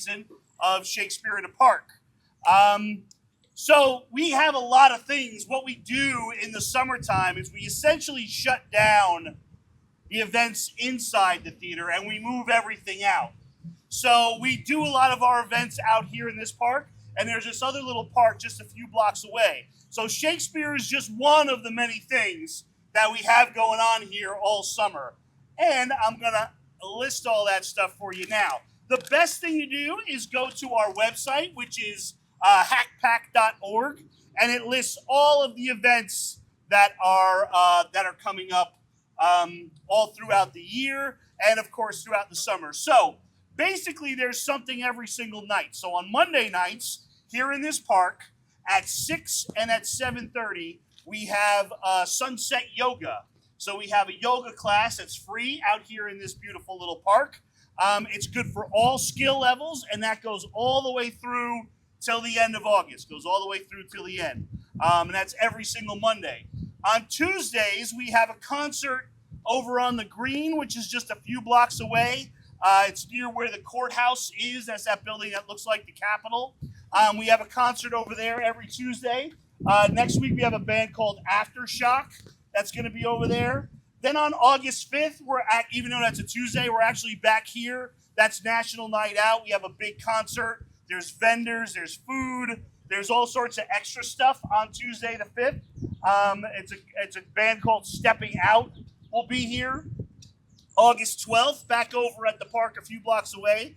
season of Shakespeare in the Park. So we have a lot of things. What we do in the summertime is we essentially shut down the events inside the theater and we move everything out. So we do a lot of our events out here in this park, and there's this other little park just a few blocks away. So Shakespeare is just one of the many things that we have going on here all summer. And I'm going to list all that stuff for you now. The best thing to do is go to our website, which is hackpack.org, and it lists all of the events that are coming up all throughout the year and, of course, throughout the summer. So basically, there's something every single night. So on Monday nights here in this park at 6 and at 7:30, we have sunset yoga. So we have a yoga class that's free out here in this beautiful little park. It's good for all skill levels, and that goes all the way through till the end of August. Goes all the way through till the end. And that's every single Monday. On Tuesdays, we have a concert over on the green, which is just a few blocks away. It's near where the courthouse is. That's that building that looks like the Capitol. We have a concert over there every Tuesday. Next week, we have a band called Aftershock that's going to be over there. Then on August 5th, even though that's a Tuesday, we're actually back here. That's National Night Out. We have a big concert. There's vendors. There's food. There's all sorts of extra stuff on Tuesday the 5th. It's a band called Stepping Out will be here. August 12th, back over at the park a few blocks away,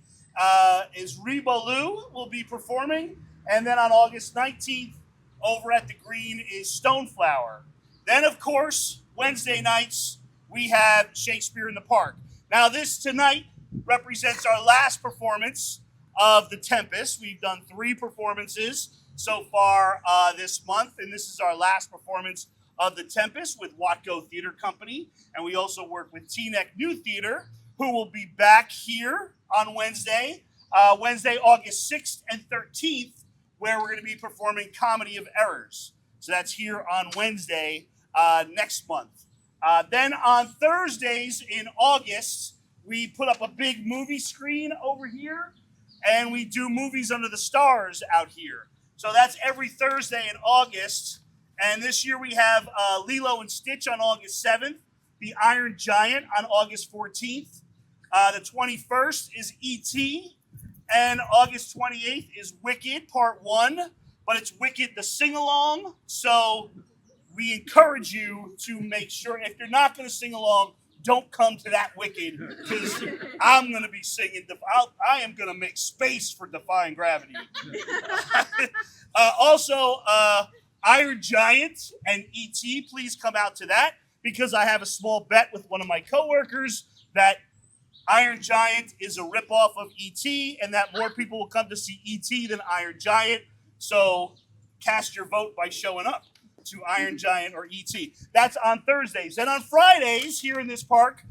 is Reboloo will be performing. And then on August 19th, over at the green is Stoneflower. Then, of course, Wednesday nights, we have Shakespeare in the Park. Now, this tonight represents our last performance of the Tempest. We've done 3 performances so far this month, and this is our last performance of the Tempest with WhatCo Theater Company. And we also work with Teaneck New Theater, who will be back here on Wednesday, August 6th and 13th, where we're going to be performing Comedy of Errors. So that's here on Wednesday next month. Then on Thursdays in August, we put up a big movie screen over here, and we do Movies Under the Stars out here. So that's every Thursday in August. And this year we have Lilo and Stitch on August 7th, The Iron Giant on August 14th. The 21st is E.T., and August 28th is Wicked Part 1, but it's Wicked the Sing-Along. So we encourage you to make sure, if you're not going to sing along, don't come to that Wicked, because I'm going to be singing. I am going to make space for Defying Gravity. Also, Iron Giant and E.T., please come out to that, because I have a small bet with one of my coworkers that Iron Giant is a ripoff of E.T., and that more people will come to see E.T. than Iron Giant. So cast your vote by showing up to Iron Giant or E.T. That's on Thursdays. And on Fridays, here in this park,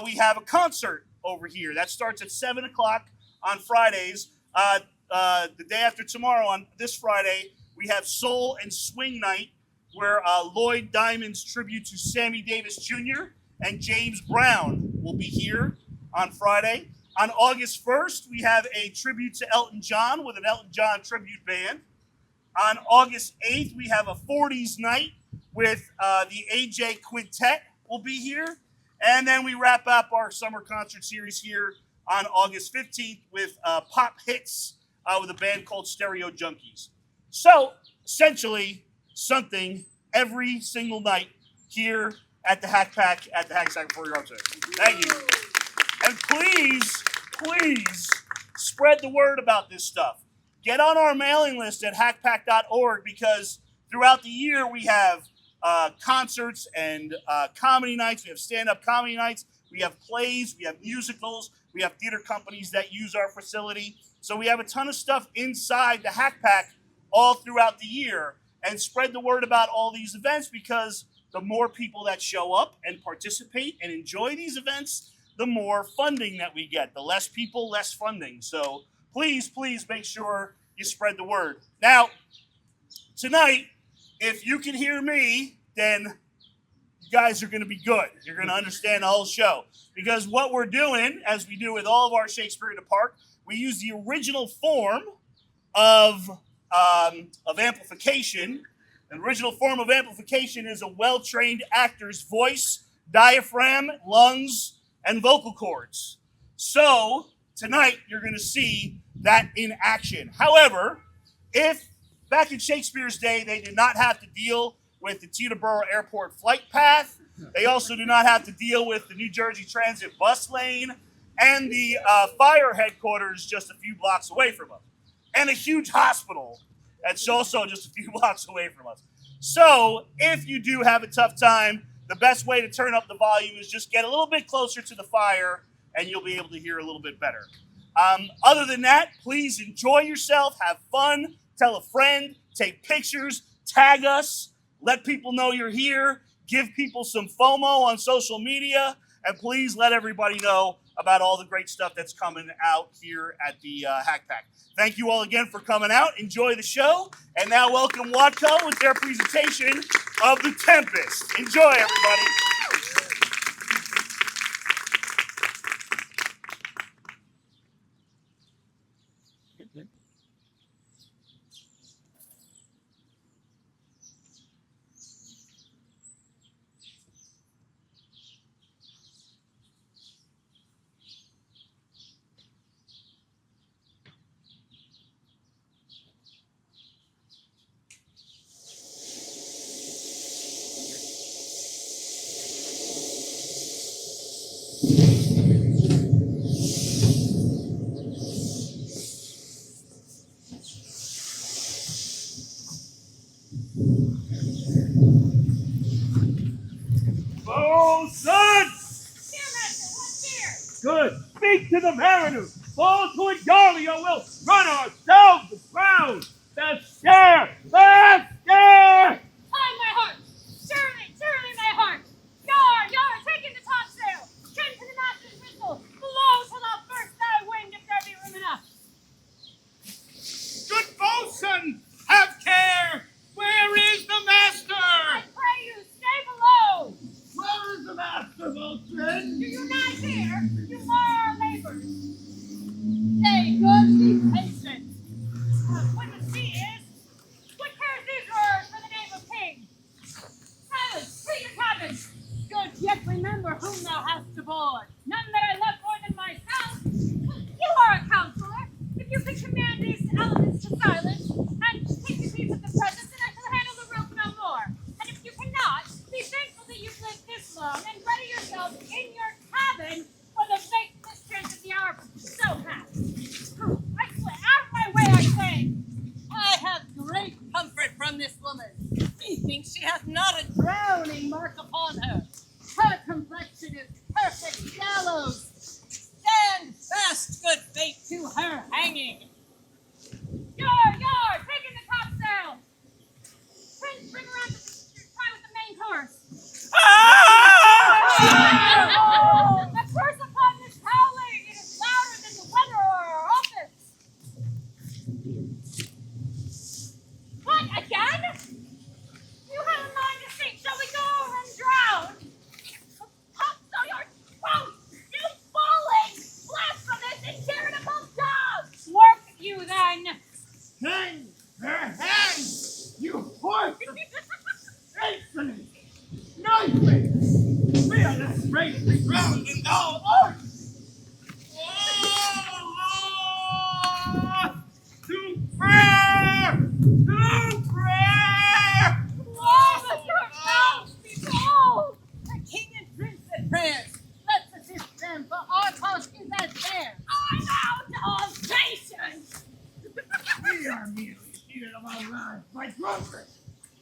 we have a concert over here. That starts at 7 o'clock on Fridays. The day after tomorrow, on this Friday, we have Soul and Swing Night, where Lloyd Diamond's tribute to Sammy Davis Jr. and James Brown will be here on Friday. On August 1st, we have a tribute to Elton John with an Elton John tribute band. On August 8th, we have a 40s night with the AJ Quintet will be here. And then we wrap up our summer concert series here on August 15th with pop hits with a band called Stereo Junkies. So, essentially, something every single night here at the Hackpack at the Hackensack for your Arts. Thank you. And please spread the word about this stuff. Get on our mailing list at hackpack.org, because throughout the year we have concerts and comedy nights. We have stand-up comedy nights. We have plays. We have musicals. We have theater companies that use our facility. So we have a ton of stuff inside the Hackpack all throughout the year. And spread the word about all these events, because the more people that show up and participate and enjoy these events, the more funding that we get. The less people, less funding. So please make sure you spread the word. Now, tonight, if you can hear me, then you guys are going to be good. You're going to understand the whole show. Because what we're doing, as we do with all of our Shakespeare in the Park, we use the original form of amplification. An original form of amplification is a well-trained actor's voice, diaphragm, lungs, and vocal cords. So tonight you're going to see that in action. However, if back in Shakespeare's day they did not have to deal with the Teterboro Airport flight path, they also do not have to deal with the New Jersey Transit bus lane and the fire headquarters just a few blocks away from us, and a huge hospital that's also just a few blocks away from us. So if you do have a tough time, the best way to turn up the volume is just get a little bit closer to the fire and you'll be able to hear a little bit better. Other than that, please enjoy yourself, have fun, tell a friend, take pictures, tag us, let people know you're here, give people some FOMO on social media, and please let everybody know about all the great stuff that's coming out here at the Hack Pack. Thank you all again for coming out. Enjoy the show. And now welcome WhatCo with their presentation of the Tempest. Enjoy, everybody. Oh, son! Here, Master, what's here? Good. Speak to the mariners. Fall to it, Yarley, or we'll run ourselves aground. The scare! The scare! Time, my heart! Surely, surely, my heart! Yar, taking the topsail! Trim to the master's whistle! Blow till thou burst thy wind if there be room enough! Good boatswain, have care! Where is the master? I pray you, stay below! Where is the master, boatswain? Do you not hear? You mar our labors! Stay good, be patient! When the sea is, what cares these roars for the name of king? Silence, treat your cabin! Good, yet remember whom thou hast aboard. None that I love more than myself. You are a counselor. If you can command these elements to silence, and take the peace of the present, then I shall handle the rope no more. And if you cannot, be thankful that you've lived this long, and ready yourself in your cabin for the fate mistress of the hour so hath. I swear, out of my way, I say! I have great comfort from this woman. Methinks she hath not a drowning mark upon her. Her complexion is perfect gallows. Stand fast, good fate, to her hanging. Yar, taking the topsail. Prince, bring around try with the main course. The curse upon this howling, it is louder than the weather or our office. What, again? You have a mind to sink. Shall we go over and drown? Topsail, whoa, you falling! Blasphemous and tear it above dogs! Work you then! Hang her hands, you horse! Insolent! Knifing! We are less bravely drowned than thou art! Oh, Lord! To prayer! To prayer! Why must your mouth be told? The king and prince at prayers. Let's assist them, for our cause is as theirs. I'm out of patience! We are merely here of our lives by drunkard.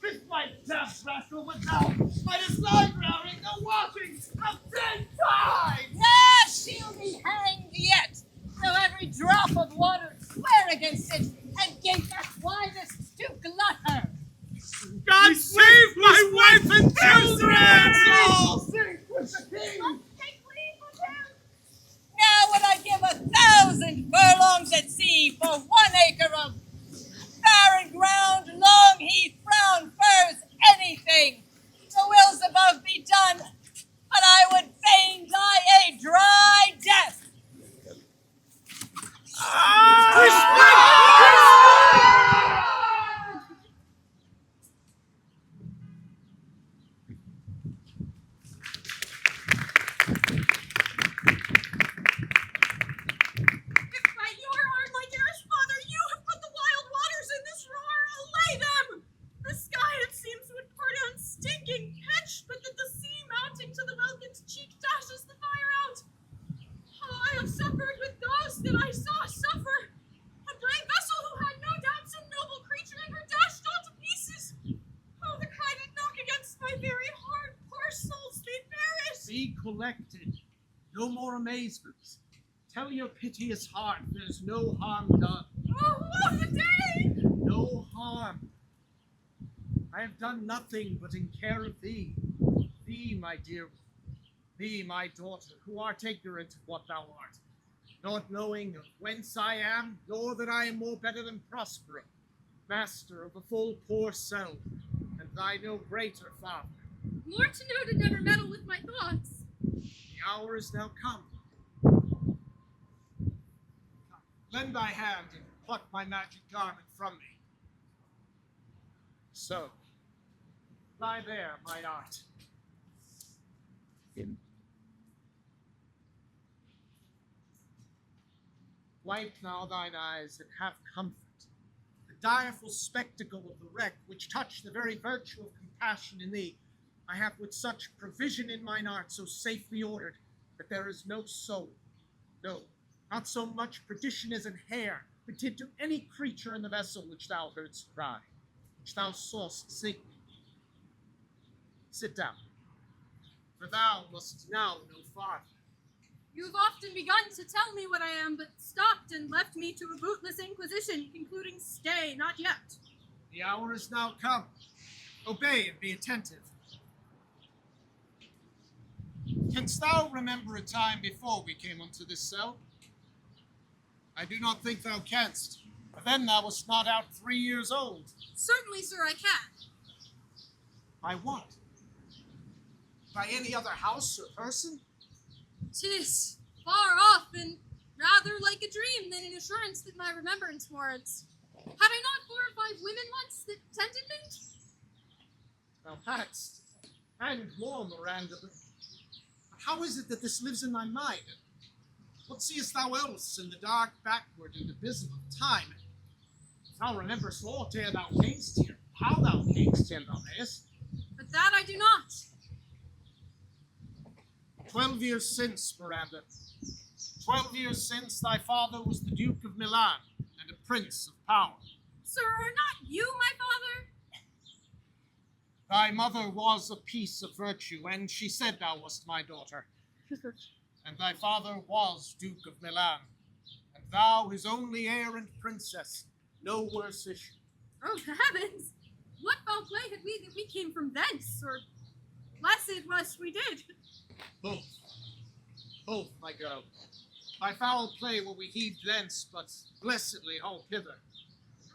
This might tough rascal would thou might have lied drowning the washing of 10 times! Ah, she'll be hanged yet, though every drop of water swear against it, and gape at wisest to glut her. God save my wife and children! All sink with the king! Let's take leave of him. Now would I give 1,000 furlongs at sea for 1 acre of barren ground, long heath, brown furs, anything. The wills above be done, but I would fain die a dry death. Ah! collected. No more amazements. Tell your piteous heart there's no harm done. Oh, woe the day! No harm. I have done nothing but in care of thee. Thee, my dear one. Thee, my daughter, who art ignorant of what thou art, not knowing of whence I am, nor that I am more better than Prospero, master of a full poor soul, and thy no greater father. More to know to never meddle with my thoughts. The hour is now come. Lend thy hand and pluck my magic garment from me. So, lie there, my art. Wipe now thine eyes and have comfort. The direful spectacle of the wreck, which touched the very virtue of compassion in thee, I have with such provision in mine art so safely ordered, that there is no soul, no, not so much perdition as an hair, but did to any creature in the vessel which thou heardst cry, which thou saw'st sing. Sit down, for thou must now no farther. You have often begun to tell me what I am, but stopped and left me to a bootless inquisition, concluding, stay, not yet. The hour is now come. Obey and be attentive. Canst thou remember a time before we came unto this cell? I do not think thou canst, for then thou wast not out 3 years old. Certainly, sir, I can. By what? By any other house or person? 'Tis far off, and rather like a dream than an assurance that my remembrance warrants. Had I not 4 or 5 women once that tended me? Thou hadst, and more, Miranda, but how is it that this lives in thy mind? What seest thou else in the dark backward and abysm of time? If thou rememberst aught ere thou camest here, how thou camest here, thou mayest. But that I do not. 12 years since, Miranda. 12 years since, thy father was the Duke of Milan and a prince of power. Sir, are not you my father? Thy mother was a piece of virtue, and she said thou wast my daughter. And thy father was Duke of Milan, and thou his only heir and princess, no worse issue. Oh, heavens! What foul play had we that we came from thence, or blessed was we did? Both, my girl. By foul play will we heed thence, but blessedly hope hither.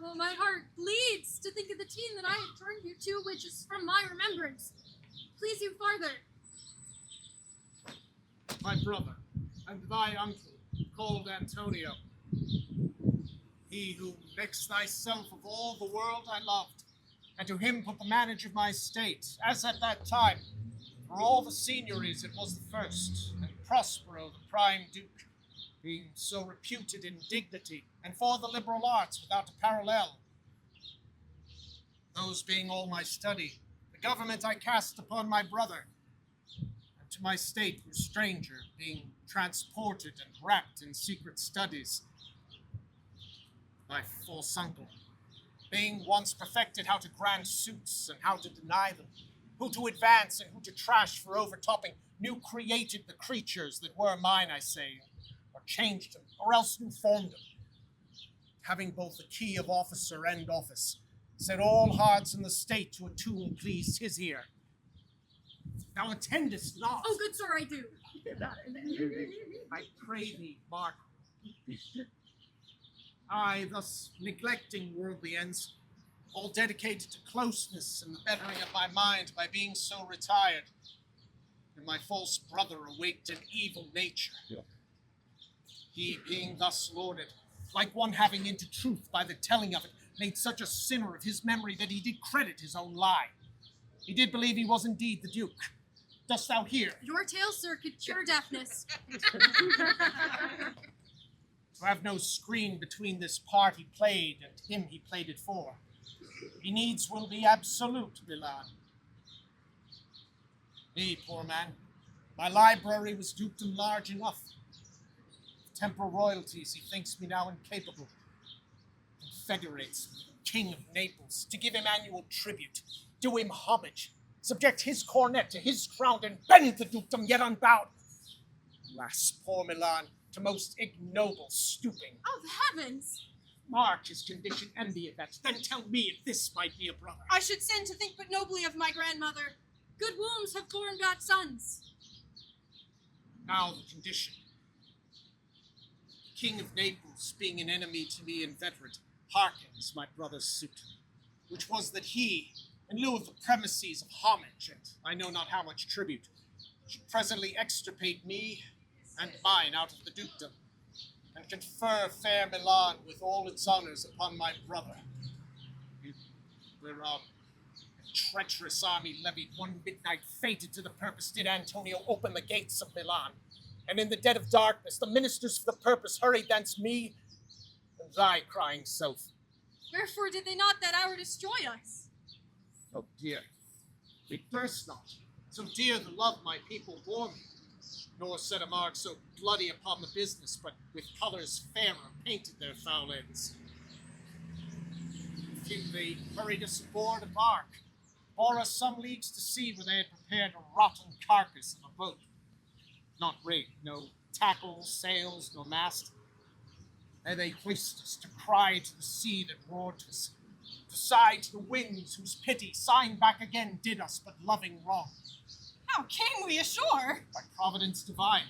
Oh, my heart bleeds to think of the teen that I have turned you to, which is from my remembrance. Please you farther. My brother, and thy uncle, called Antonio. He who next thyself of all the world I loved, and to him put the manage of my state, as at that time, for all the signories it was the first, and Prospero the prime duke, being so reputed in dignity, and for the liberal arts without a parallel. Those being all my study, the government I cast upon my brother, and to my state grew stranger, being transported and wrapped in secret studies. My false uncle, being once perfected how to grant suits and how to deny them, who to advance and who to trash for overtopping, new created the creatures that were mine, I say, or changed them, or else new formed them. Having both the key of officer and office, set all hearts in the state to attune pleased his ear. Thou attendest not. Oh, good sir, I do. I pray thee, mark. I, thus neglecting worldly ends, all dedicated to closeness and the bettering of my mind by being so retired, and my false brother awaked an evil nature. He, being thus lauded, like one having into truth by the telling of it, made such a sinner of his memory that he did credit his own lie. He did believe he was indeed the Duke. Dost thou hear? Your tale, sir, could cure deafness. To have no screen between this part he played and him he played it for. He needs will be absolute, Milan. Me, poor man, my library was dukedom large enough. Of temporal royalties he thinks me now incapable. Confederates, King of Naples, to give him annual tribute, do him homage, subject his cornet to his crown, and bend the dukedom yet unbowed. Alas, poor Milan, to most ignoble stooping. Oh, the heavens! Mark his condition and the event, then tell me if this might be a brother. I should sin to think but nobly of my grandmother. Good wombs have borne God sons. Now the condition. The King of Naples, being an enemy to me inveterate, hearkens my brother's suit, which was that he, in lieu of the premises of homage, and I know not how much tribute, should presently extirpate me and mine out of the dukedom, and confer fair Milan with all its honors upon my brother. Whereon a treacherous army levied one midnight fated to the purpose did Antonio open the gates of Milan, and in the dead of darkness the ministers for the purpose hurried thence me and thy crying self. Wherefore did they not that hour destroy us? Oh dear, we durst not, so dear the love my people bore me, nor set a mark so bloody upon the business, but with colours fairer painted their foul ends. Few they hurried us aboard a bark, bore us some leagues to sea where they had prepared a rotten carcass of a boat. Not rigged, no tackles, sails, nor mast. There they hoist us to cry to the sea that roared to us, to sigh to the winds whose pity, sighing back again, did us but loving wrong. How came we ashore? By providence divine.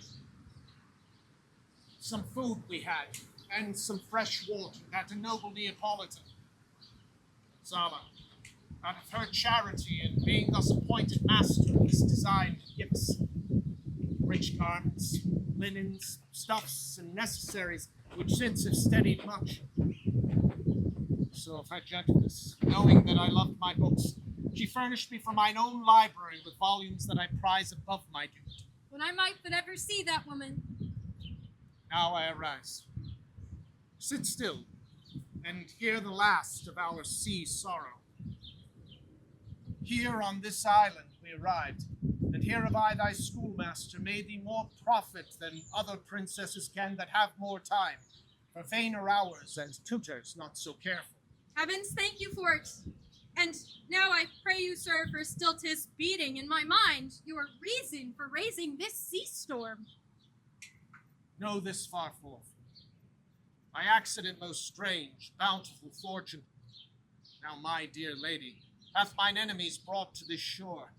Some food we had, and some fresh water, that a noble Neapolitan, Zala, out of her charity, and being thus appointed master of this design, to give us rich garments, linens, stuffs, and necessaries, which since have steadied much. So if I judged this, knowing that I loved my books, she furnished me from mine own library with volumes that I prize above my duty. When I might but ever see that woman. Now I arise. Sit still, and hear the last of our sea sorrow. Here on this island we arrived, and here have I, thy schoolmaster, made thee more profit than other princesses can that have more time, for vainer hours and tutors not so careful. Heavens, thank you for it. And now I pray you, sir, for still 'tis beating in my mind your reason for raising this sea storm. Know this far forth. By accident most strange, bountiful fortune, now my dear lady, hath mine enemies brought to this shore.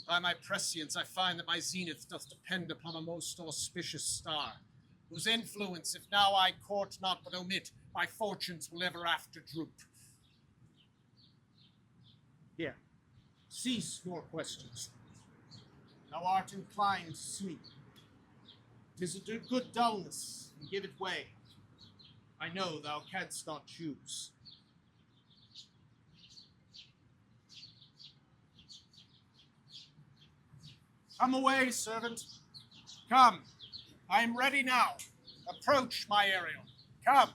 By my prescience I find that my zenith doth depend upon a most auspicious star, whose influence, if now I court not but omit, my fortunes will ever after droop. Here, cease your questions. Thou art inclined to sleep. 'Tis a good dullness, and give it way. I know thou canst not choose. Come away, servant. Come. I am ready now. Approach, my Ariel. Come.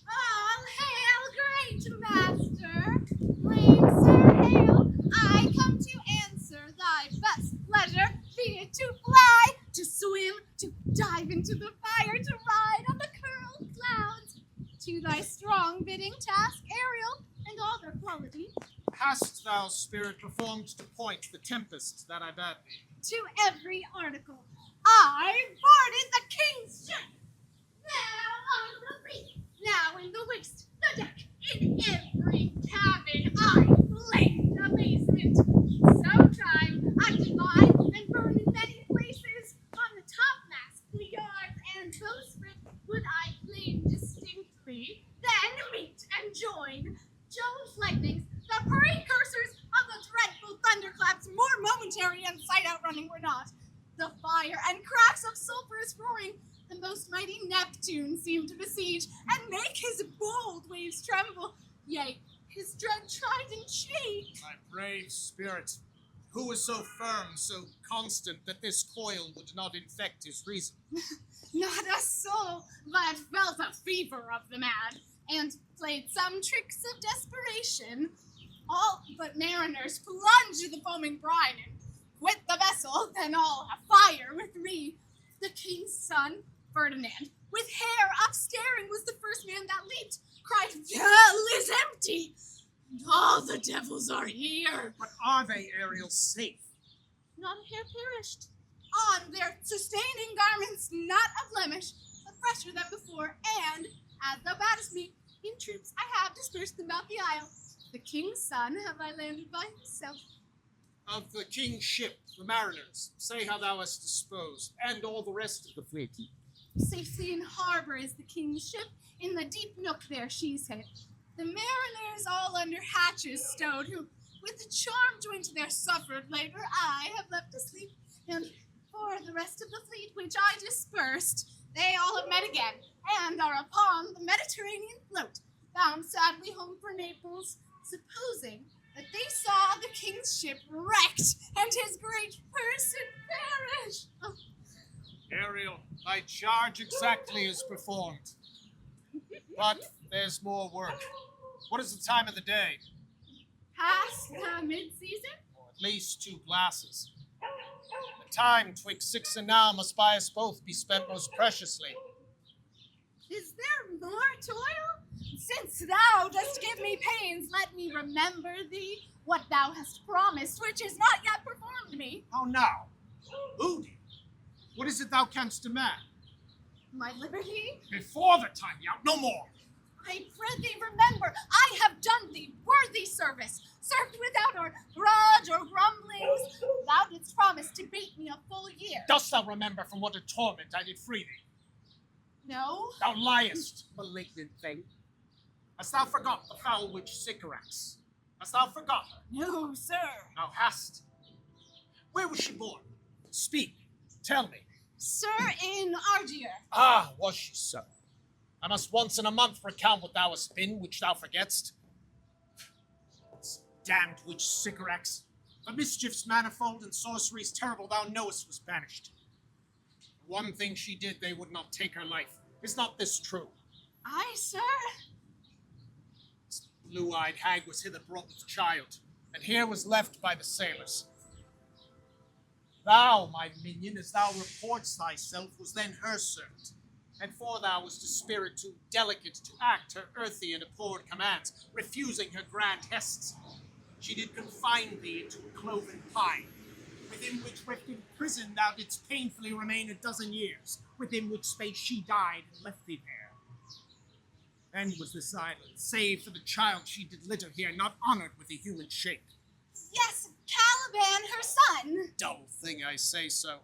All hail, great master! Brave Sir Hail, I come to answer thy best pleasure, be it to fly, to swim, to dive into the fire, to ride on the curled clouds. To thy strong bidding task, Ariel, and all their quality. Hast thou, spirit, performed to point the tempest that I bade thee? To every article, I boarded the king's ship. Now on the reef, now in the waist, the deck, in every cabin, I flamed amazement. Sometime I divide and burn in many places. On the topmast, the yards, and bowsprit would I flame distinctly, then meet and join. Jove's lightnings, the precursors of the dreadful thunderclaps, more momentary and sight outrunning were not. The fire and cracks of sulphurous roaring, the most mighty Neptune seemed to besiege, and make his bold waves tremble, yea, his dread trident shake. My brave spirit, who was so firm, so constant, that this coil would not infect his reason? Not a soul but felt a fever of the mad, and played some tricks of desperation. All but mariners plunge the foaming brine, and quit the vessel, then all afire with me. The king's son, Ferdinand, with hair upstaring, was the first man that leaped, cried, "Hell is empty!" and all the devils are here. But are they, Ariel, safe? Not a hair perished. On their sustaining garments, not a blemish, but fresher than before, and, as thou badest me, in troops I have dispersed them about the isle. The king's son have I landed by himself. Of the king's ship, the mariners, say how thou hast disposed, and all the rest of the fleet. Safely in harbor is the king's ship, in the deep nook there she's hid. The mariners all under hatches stowed, who, with the charm joined to their suffered labor, I have left asleep, and for the rest of the fleet which I dispersed, they all have met again, and are upon the Mediterranean float, bound sadly home for Naples, supposing that they saw the king's ship wrecked, and his great person perish. Oh, Ariel, thy charge exactly is performed. But there's more work. What is the time of the day? past the mid-season? Or at least 2 glasses. The time twixt 6 and now must by us both be spent most preciously. Is there more toil? Since thou dost give me pains, let me remember thee what thou hast promised, which is not yet performed me. How now? Moody, what is it thou canst demand? My liberty? Before the time be out, no more. I pray thee remember, I have done thee worthy service, served without or grudge or grumblings. Thou didst promise to bait me a full year. Dost thou remember from what a torment I did free thee? No? Thou liest, malignant thing. Hast thou forgot the foul witch Sycorax? Hast thou forgot her? No, sir. Thou hast. Where was she born? Speak, tell me. Sir, in Argier. Ah, was she so? I must once in a month recount what thou hast been, which thou forgetst. This damned witch Sycorax, the mischiefs manifold and sorceries terrible thou knowest was banished. One thing she did, they would not take her life. Is not this true? Aye, sir. This blue-eyed hag was hither brought with child, and here was left by the sailors. Thou, my minion, as thou reports thyself, was then her servant, and for thou was a spirit too delicate to act her earthy and abhorred commands, refusing her grand hests, she did confine thee into a cloven pine, within which rift in prison thou didst painfully remain a dozen years, within which space she died and left thee there. Then was this island, save for the child she did litter here, not honored with a human shape. Yes, Caliban, her son. Dull thing, I say so.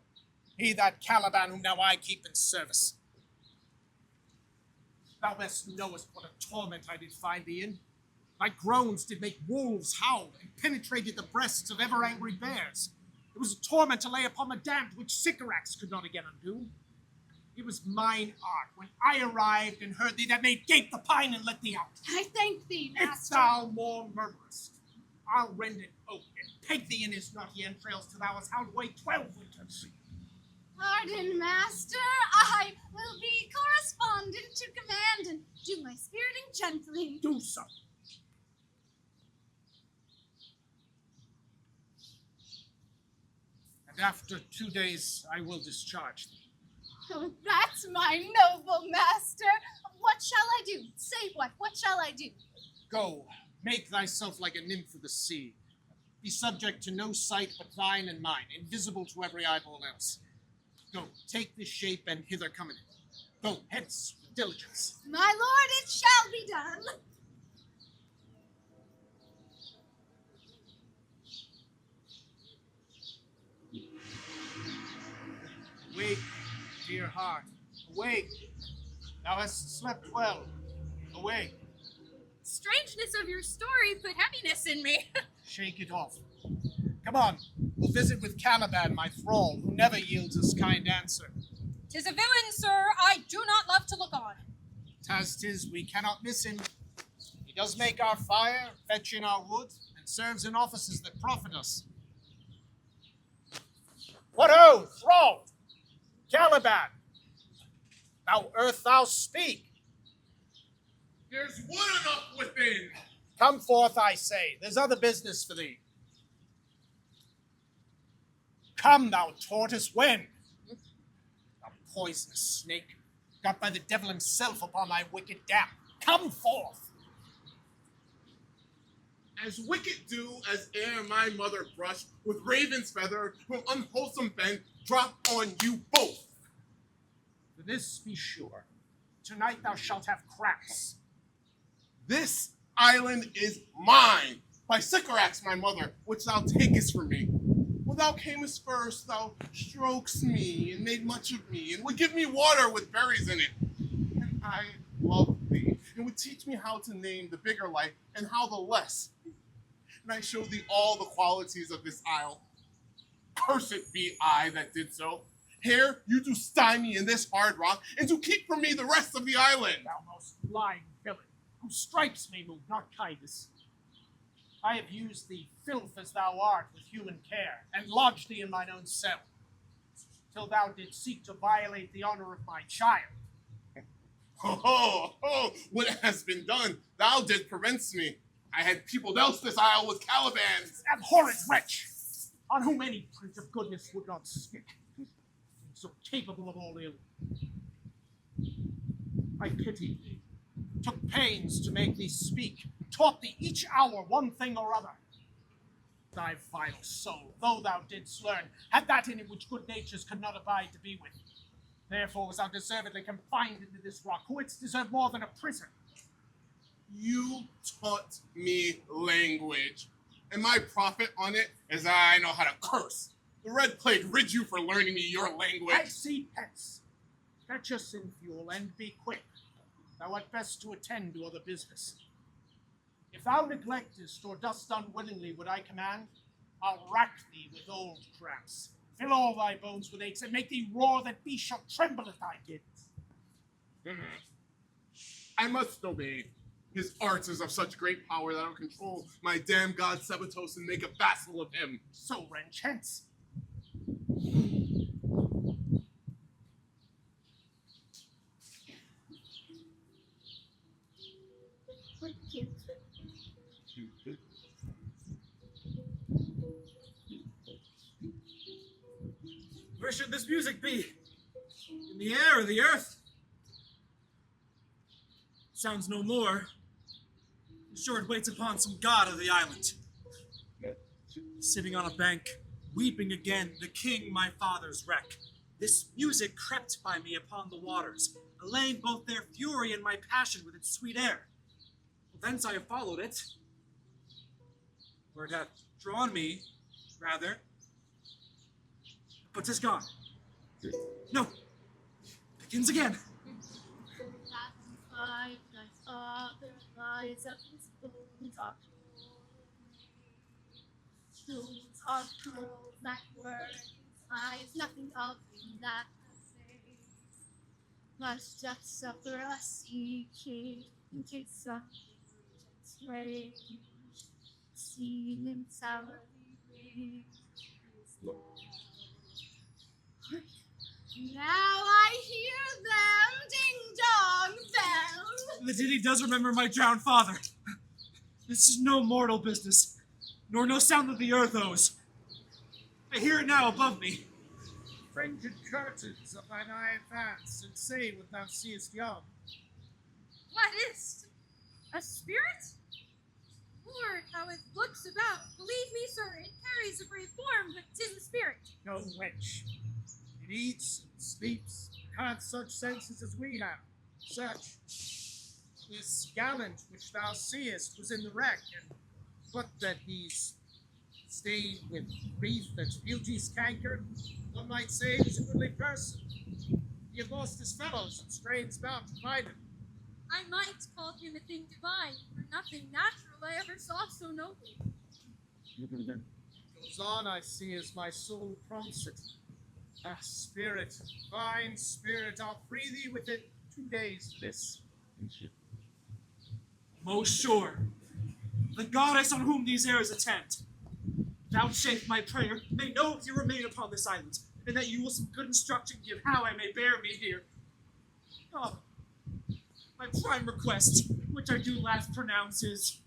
He that Caliban whom now I keep in service. Thou best knowest what a torment I did find thee in. Thy groans did make wolves howl, and penetrated the breasts of ever-angry bears. It was a torment to lay upon the damned which Sycorax could not again undo. It was mine art, when I arrived and heard thee, that made gape the pine and let thee out. I thank thee, If master. thou more murmurest, I'll rend an oak and peg thee in his knotty entrails till thou hast howled away 12 winters. Pardon, master. I will be correspondent to command and do my spiriting gently. Do so. And after 2 days, I will discharge thee. Oh, that's my noble master. What shall I do? Say what shall I do? Go, make thyself like a nymph of the sea. Be subject to no sight but thine and mine, invisible to every eyeball else. Go, take this shape and hither come in it. Go, hence, with diligence. My lord, it shall be done. Awake, dear heart, awake. Thou hast slept well. Awake, Strangeness of your story put heaviness in me. shake it off. Come on, we'll visit with Caliban, my thrall, who never yields us kind answer. 'Tis a villain, sir, I do not love to look on. As 'tis, we cannot miss him. He does make our fire, fetch in our wood, and serves in offices that profit us. What ho, thrall! Caliban! Thou earth, thou speak! There's one enough within. Come forth, I say. There's other business for thee. Come, thou tortoise, when? Thou poisonous snake, got by the devil himself upon thy wicked dam. Come forth! as wicked do as ere my mother brush with raven's feather from unwholesome fen drop on you both. For this be sure, tonight thou shalt have craps. This island is mine, by Sycorax my mother, which thou takest from me. When thou camest first, thou strokes me, and made much of me, and would give me water with berries in it. And I loved thee, and would teach me how to name the bigger life, and how the less. And I showed thee all the qualities of this isle. Cursed be I that did so. Here you do stymie in this hard rock, and do keep from me the rest of the island. Thou most lying villain, whose stripes may move, not kindness. I have used thee, filth as thou art, with human care, and lodged thee in mine own cell, till thou didst seek to violate the honor of my child. Oh, what has been done? Thou didst prevent me. I had peopled else this isle with Calibans. Abhorrent wretch, on whom any print of goodness would not stick, so capable of all ill. I pitied thee, took pains to make thee speak, taught thee each hour one thing or other. Thy vile soul, though thou didst learn, had that in it which good natures could not abide to be with. Therefore was thou deservedly confined into this rock, who wouldst deserve more than a prison. You taught me language, and my profit on it is I know how to curse. The Red Plague rid you for learning me your language. I see hence. Fetch us in fuel, and be quick. Thou art best to attend to other business. If thou neglectest, or dost unwillingly what I command, I'll rack thee with old cramps, fill all thy bones with aches, and make thee roar that beasts shall tremble at thy gins. I must obey. His arts is of such great power that I'll control my damn god Sebatos and make a vassal of him. So wrench hence. Where should this music be? In the air or the earth? Sounds no more. I'm sure it waits upon some god of the island. Sitting on a bank, weeping again, the king my father's wreck. This music crept by me upon the waters, allaying both their fury and my passion with its sweet air. Thence I have followed it, where it hath drawn me, rather. But 'tis gone. No, begins again. Thy father lies up his bones are those are pearls that were in his eyes, nothing of him that I say. Must just suffer a sea king in case of strange. See him sourly ring his bell. Now I hear them ding dong bell. The ditty does remember my drowned father. This is no mortal business, nor no sound that the earth owes. I hear it now above me. Fringed curtains of thine eye advance, and say what thou seest young. What is't? A spirit? Lord, how it looks about. Believe me, sir, it carries a brave form, but 'tis a spirit. No wench. It eats and sleeps, and hath such senses as we have. Such. This gallant which thou seest was in the wreck, and but that he's stained with grief that's beauty's cankered, one might say he's a goodly person. He had lost his fellows and strains bound to find him. I might call him a thing divine, for nothing natural I ever saw so noble. Goes on, I see as my soul prompts it. Ah, spirit, fine spirit, I'll free thee within 2 days of this. Most sure, the goddess on whom these airs attend, vouchsafe my prayer, may know if you remain upon this island, and that you will some good instruction give how I may bear me here. Oh, my prime request, which I do last pronounce is,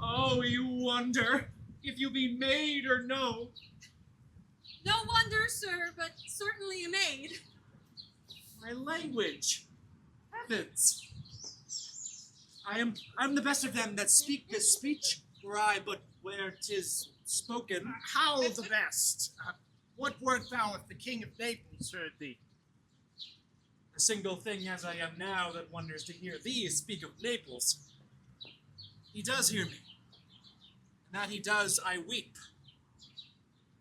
oh, you wonder if you be maid or no. No wonder, sir, but certainly a maid. My language. Heavens. I'm the best of them that speak this speech, were I but where 'tis spoken. How the best? What wert thou if the King of Naples heard thee? A single thing as I am now that wonders to hear thee speak of Naples. He does hear me, and that he does I weep.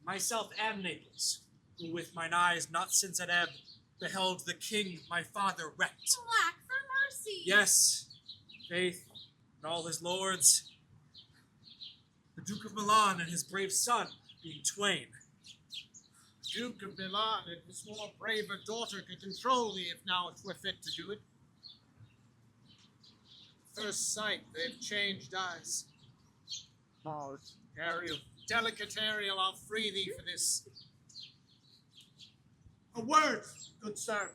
Myself am Naples, who with mine eyes not since at ebb beheld the king my father wrecked. Alack for mercy! Yes, faith, and all his lords, the Duke of Milan and his brave son being twain. Duke of Milan and his more braver daughter could control thee if now it were fit to do it. First sight, they've changed eyes. Oh, Ariel, delicate Ariel, I'll free thee for this. A word, good sir.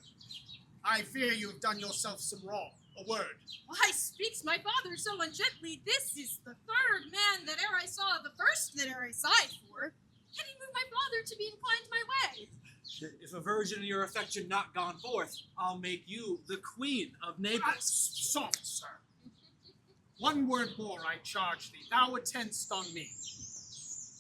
I fear you have done yourself some wrong. A word. Why speaks my father so ungently? This is the third man that e'er I saw, the first that e'er I sighed for. Can he move my father to be inclined my way? If a virgin of your affection not gone forth, I'll make you the queen of Naples. Soft, sir. One word more I charge thee. Thou attendst on me.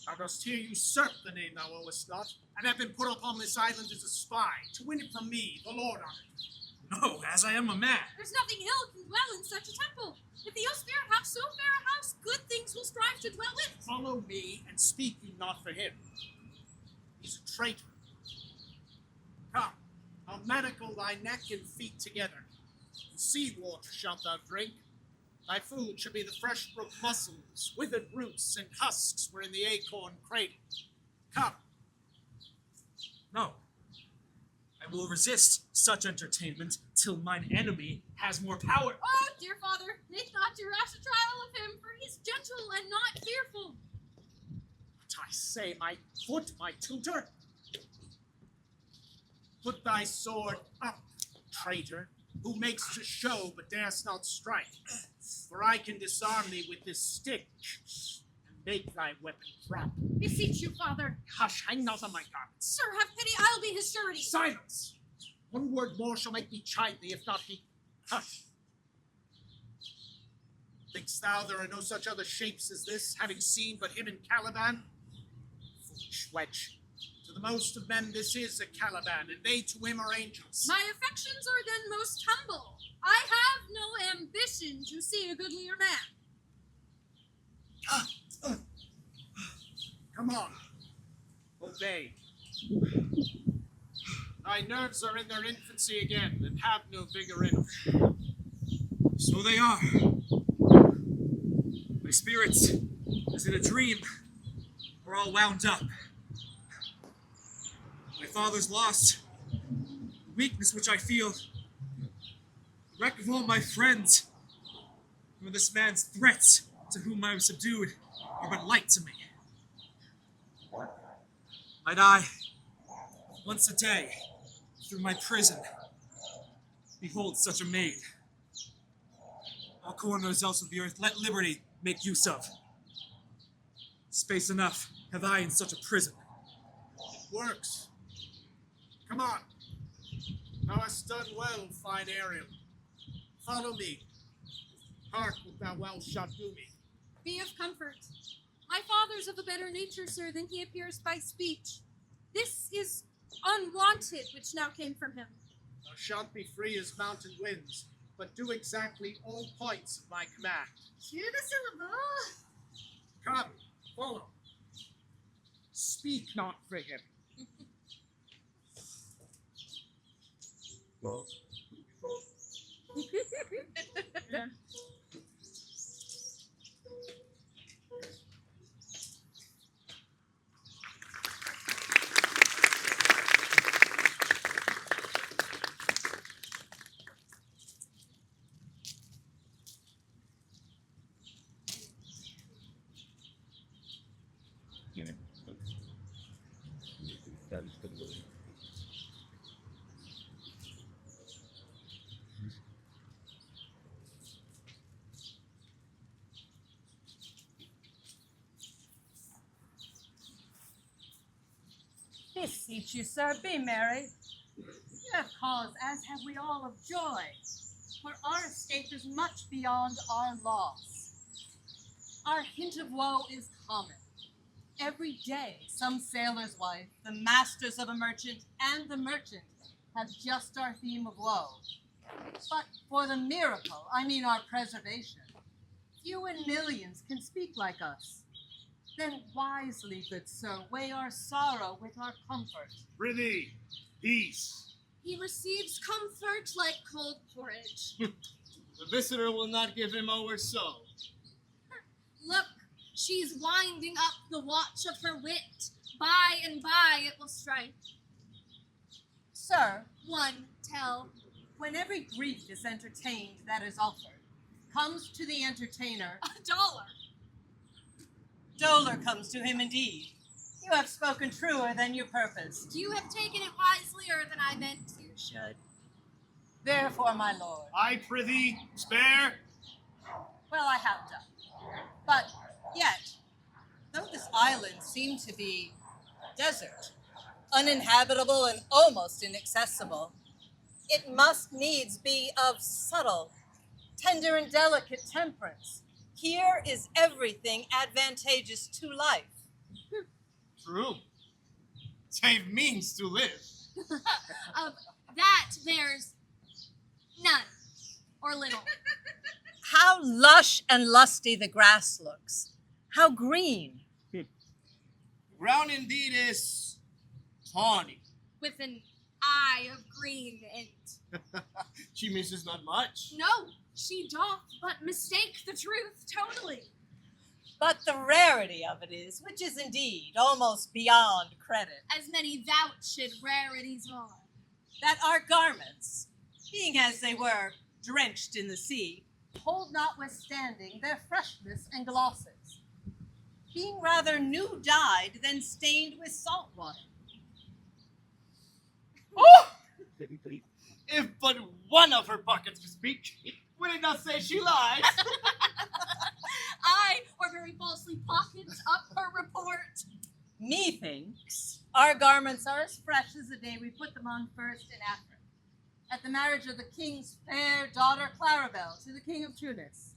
Thou dost here usurp the name thou owest not, and have been put upon this island as a spy, to win it from me, the lord on it. No, as I am a man. There's nothing ill can dwell in such a temple. If the ill spirit have so fair a house, good things will strive to dwell in. Follow me, and speak ye not for him. He's a traitor. Come, I'll manacle thy neck and feet together. And sea water shalt thou drink. Thy food shall be the fresh brook mussels, withered roots, and husks were in the acorn cradle. Come. No. I will resist such entertainment till mine enemy has more power. Oh, dear father, make not too rash a trial of him, for he's gentle and not fearful. What I say, my foot, my tutor? Put thy sword up, traitor, who makes to show but dares not strike. For I can disarm thee with this stick, and make thy weapon drop. Beseech you, father. Hush, hang not on my garments. Sir, have pity, I'll be his surety. Silence! One word more shall make me chide thee, if not he. Hush! Thinkst thou there are no such other shapes as this, having seen but him in Caliban? Foolish wench. To the most of men this is a Caliban, and they to him are angels. My affections are then most humble. I have no ambition to see a goodlier man. Come on. Obey. Thy nerves are in their infancy again, and have no vigor in them. So they are. My spirits, as in a dream, are all wound up. My father's lost. The weakness which I feel. The wreck of all my friends. For this man's threats, to whom I am subdued, are but light to me. Might I, once a day, through my prison, behold such a maid. All corners else of the earth let liberty make use of. Space enough have I in such a prison. It works. Come on. Thou hast done well, fine Ariel. Follow me. Hark what thou well shalt do me. Be of comfort. My father's of a better nature, sir, than he appears by speech. This is unwanted which now came from him. Thou shalt be free as mountain winds, but do exactly all points of my command. Hear the syllable. Come, follow. Speak not for him. Beseech you, sir, be merry. You have cause, as have we all, of joy, for our escape is much beyond our loss. Our hint of woe is common. Every day, some sailor's wife, the masters of a merchant, and the merchant have just our theme of woe. But for the miracle, I mean our preservation, few in millions can speak like us. Then wisely, good sir, weigh our sorrow with our comfort. Prithee, peace. He receives comfort like cold porridge. The visitor will not give him over so. Look, she's winding up the watch of her wit. By and by it will strike. Sir, One tell. when every grief is entertained that is offered, comes to the entertainer, $1. dolour comes to him indeed. You have spoken truer than you purposed. You have taken it wiselier than I meant you should. Therefore, my lord, I prithee, spare. well, I have done. But yet, though this island seemed to be desert, uninhabitable and almost inaccessible, it must needs be of subtle, tender and delicate temperance. Here is everything advantageous to life. True. Save means to live. Of that there's none, or little. How lush and lusty the grass looks. How green. Ground indeed is tawny. With an eye of green in't. She misses not much. No, she doth but mistake the truth totally. But the rarity of it is, which is indeed almost beyond credit, As many vouched rarities are. that our garments, being as they were drenched in the sea, hold notwithstanding their freshness and glosses, being rather new dyed than stained with salt water. Oh! If but one of her buckets could speak, would it not say she lies? I, or very falsely pockets up her report. Methinks our garments are as fresh as the day we put them on first in Africa, at the marriage of the king's fair daughter Clarabelle to the king of Tunis.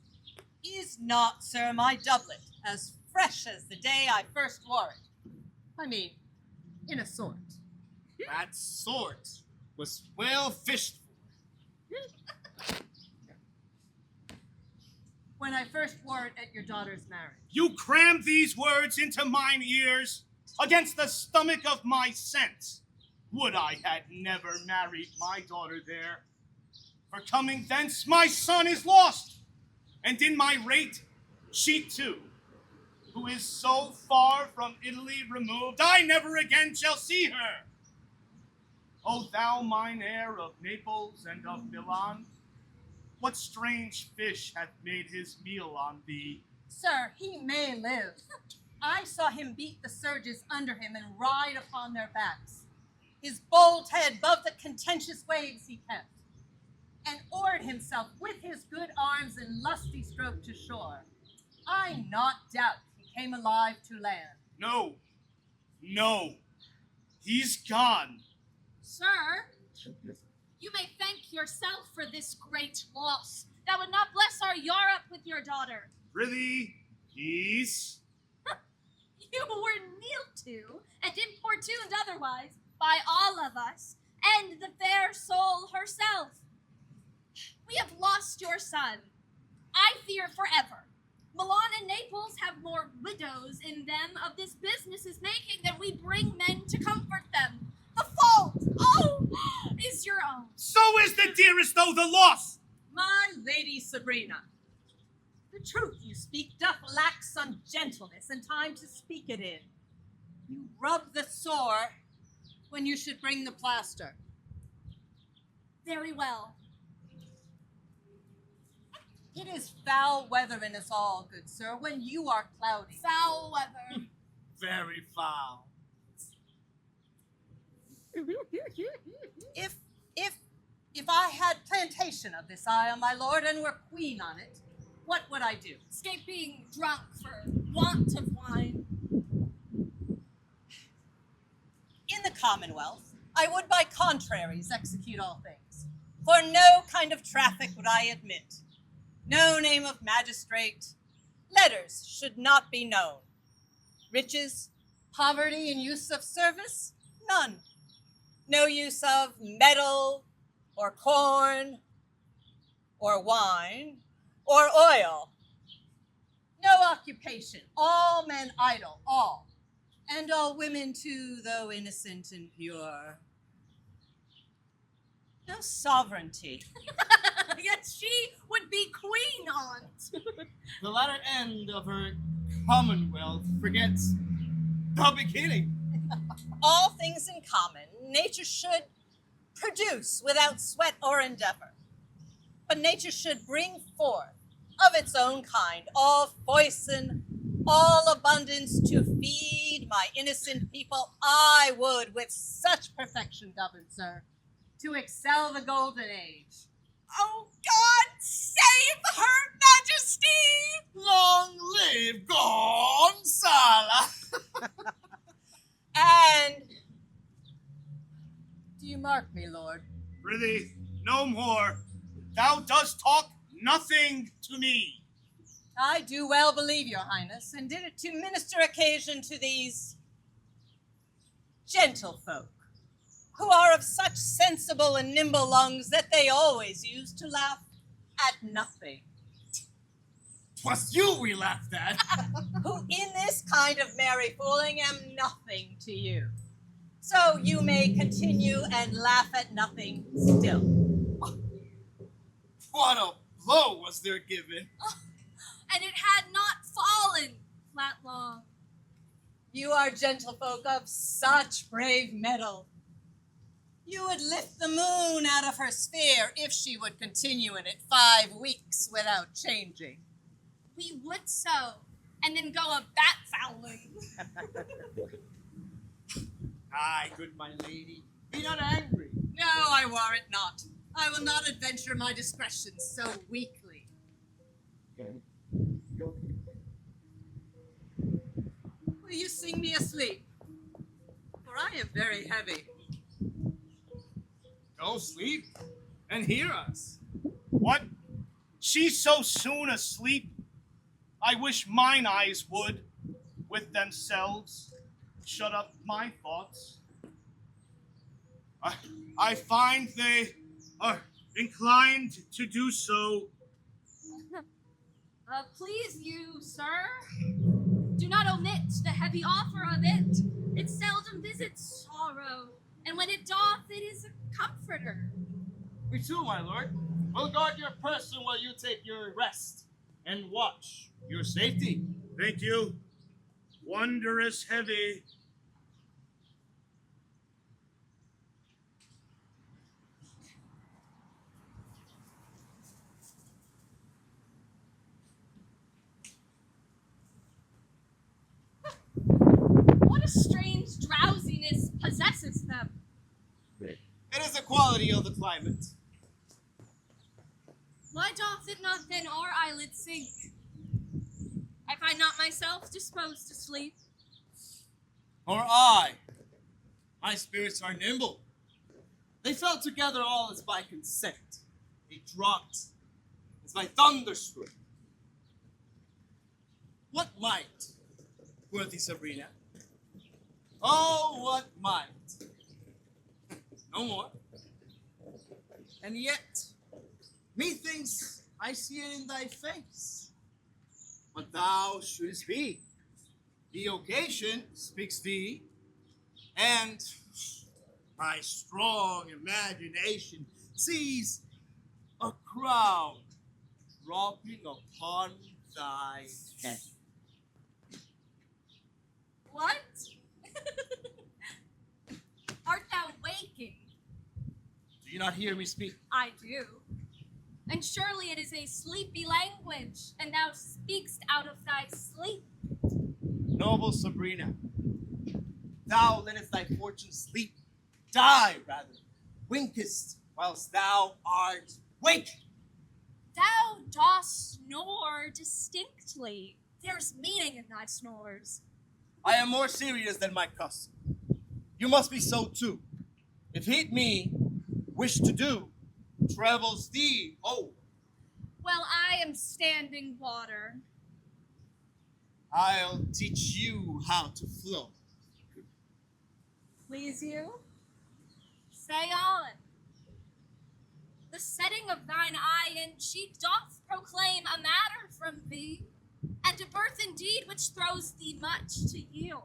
Is not, sir, my doublet as fresh as the day I first wore it? I mean, in a sort. That sort was well fished for. When I first wore it at your daughter's marriage. You crammed these words into mine ears against the stomach of my sense. Would I had never married my daughter there. For coming thence my son is lost, and in my rate she too, who is so far from Italy removed, I never again shall see her. O thou mine heir of Naples and of Milan, what strange fish hath made his meal on thee? Sir, he may live. I saw him beat the surges under him and ride upon their backs, his bold head above the contentious waves he kept, and oared himself with his good arms in lusty stroke to shore. I not doubt he came alive to land. No, no, he's gone. Sir, you may thank yourself for this great loss. That would not bless our Europe with your daughter. Prithee, peace. You were kneeled to and importuned otherwise by all of us, and the fair soul herself. We have lost your son, I fear forever. Milan and Naples have more widows in them of this business is making than we bring men to comfort them. The fault, is your own. So is the dearest, though the loss. My lady Sabrina, the truth you speak doth lack some gentleness and time to speak it in. You rub the sore when you should bring the plaster. Very well. It is foul weather in us all, good sir, when you are cloudy. Foul weather. Very foul. If I had plantation of this isle, my lord, and were queen on it, what would I do? Escape being drunk for want of wine. In the Commonwealth, I would by contraries execute all things. For no kind of traffic would I admit, no name of magistrate, Letters should not be known. Riches, poverty, and use of service, none. No use of metal, or corn, or wine, or oil. No occupation, all men idle, all. And all women too, though innocent and pure. No sovereignty. Yet she would be queen, aunt. The latter end of her commonwealth forgets the beginning. All things in common, nature should produce without sweat or endeavor. But nature should bring forth of its own kind all foison, all abundance to feed my innocent people. I would with such perfection govern, sir, to excel the golden age. Oh, God, save her majesty! Long live Gonzala! And do you mark me, Lord? Prithee, no more. Thou dost talk nothing to me. I do well believe, your highness, and did it to minister occasion to these gentlefolk, who are of such sensible and nimble lungs that they always use to laugh at nothing. 'Twas you we laughed at. Who in this kind of merry fooling am nothing to you. So you may continue and laugh at nothing still. What a blow was there given. And it had not fallen flatlong. You are gentlefolk of such brave mettle. You would lift the moon out of her sphere if she would continue in it 5 weeks without changing. We would so, and then go a bat fowling. Aye, good my lady, be not angry. No, I warrant not. I will not adventure my discretion so weakly. Will you sing me asleep? For I am very heavy. Go sleep and hear us. What? She's so soon asleep? I wish mine eyes would, with themselves, shut up my thoughts. I find they are inclined to do so. Please you, sir, do not omit the heavy offer of it. It seldom visits sorrow, and when it doth, it is a comforter. We too, my lord, will guard your person while you take your rest and watch your safety. Thank you. Wondrous heavy. What a strange drowsiness possesses them. It is the quality of the climate. Why doth it not then our eyelids sink? I find not myself disposed to sleep. Or I. My spirits are nimble. They fell together all as by consent. They dropped as by thunderstruck. What might, worthy Sabrina? Oh, what might? No more. And yet, methinks I see it in thy face. What thou shouldst be. The occasion speaks thee, and my strong imagination sees a crown dropping upon thy head. What? Art thou waking? Do you not hear me speak? I do. And surely it is a sleepy language, and thou speakst out of thy sleep. Noble Sabrina, thou lettest thy fortune sleep, die rather, winkest whilst thou art wake. Thou dost snore distinctly. There's meaning in thy snores. I am more serious than my custom. You must be so too. If heed me, wish to do, travels thee, oh. Well, I am standing water. I'll teach you how to flow. Please you? Say on. The setting of thine eye in cheek doth proclaim a matter from thee, and a birth indeed which throws thee much to yield.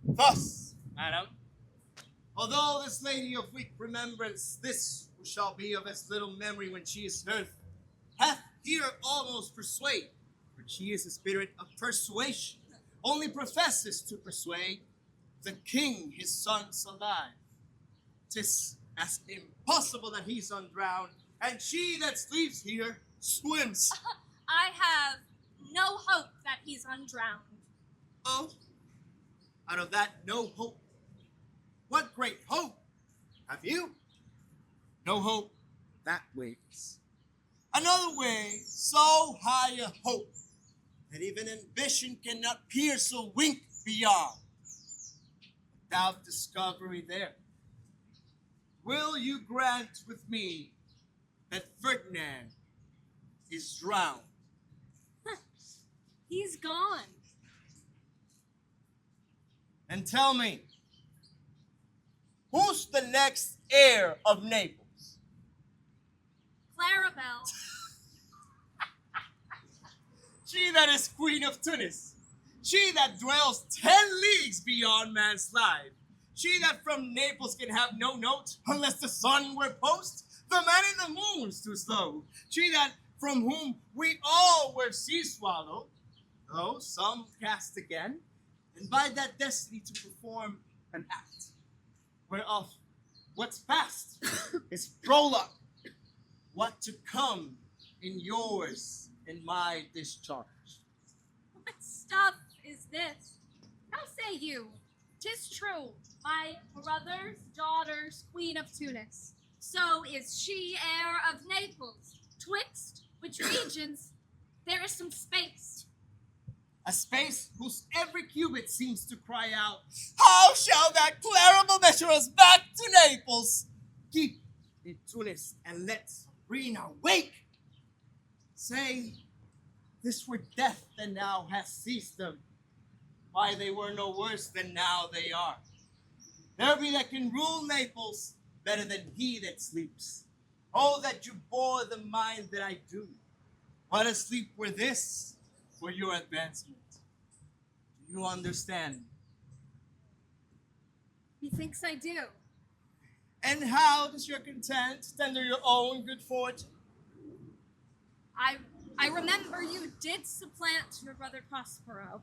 Thus, madam, although this lady of weak remembrance, this who shall be of as little memory when she is earth, hath here almost persuade, for she is a spirit of persuasion, only professes to persuade the king his son's alive. 'Tis as impossible that he's undrowned, and she that sleeps here swims. I have no hope that he's undrowned. Oh, out of that no hope, what great hope have you? No hope that waits. Another way, so high a hope that even ambition cannot pierce a wink beyond. Without discovery there, will you grant with me that Ferdinand is drowned? He's gone. And tell me, who's the next heir of Naples? Clarabelle. She that is queen of Tunis. She that dwells 10 leagues beyond man's life. She that from Naples can have no note unless the sun were post. The man in the moon's too slow. She that from whom we all were sea swallowed, though some cast again, and by that destiny to perform an act, whereof what's past is prologue, what to come in yours and my discharge. What stuff is this? How say you? 'Tis true, my brother's daughter's queen of Tunis. So is she heir of Naples. Twixt which regions there is some space. A space whose every cubit seems to cry out, how shall that Clarabelle measure us back to Naples? Keep in Tunis and let Sabrina wake. Say, this were death that now has seized them. Why they were no worse than now they are. There be that can rule Naples better than he that sleeps. Oh, that you bore the mind that I do. What a sleep were this for your advancement. Do you understand? Methinks I do. And how does your content tender your own good fortune? I remember you did supplant your brother Prospero.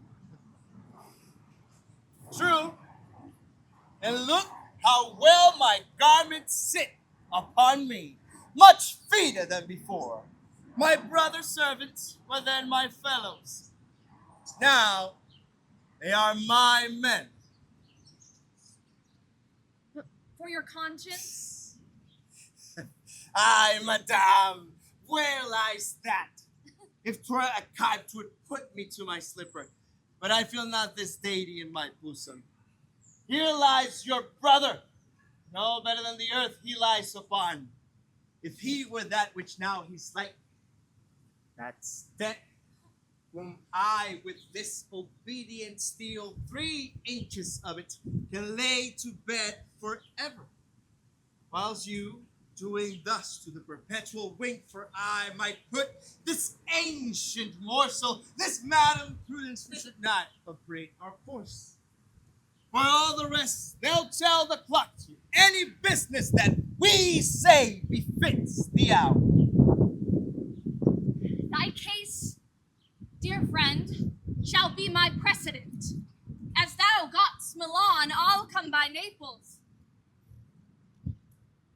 True. And look how well my garments sit upon me, much feeder than before. My brother's servants were then my fellows. Now they are my men. For your conscience? Aye, madame, where lies that? If 'twere a kite, 'twould put me to my slipper. But I feel not this deity in my bosom. Here lies your brother, no better than the earth he lies upon. If he were that which now he's like, that's death, whom I with this obedient steel 3 inches of it can lay to bed forever. Whilst you, doing thus to the perpetual wink, for I might put this ancient morsel, this Madam Prudence, we should not upbraid our course. For all the rest, they'll tell the clock to any business that we say befits the hour. Thy case, dear friend, shall be my precedent. As thou got'st Milan, I'll come by Naples.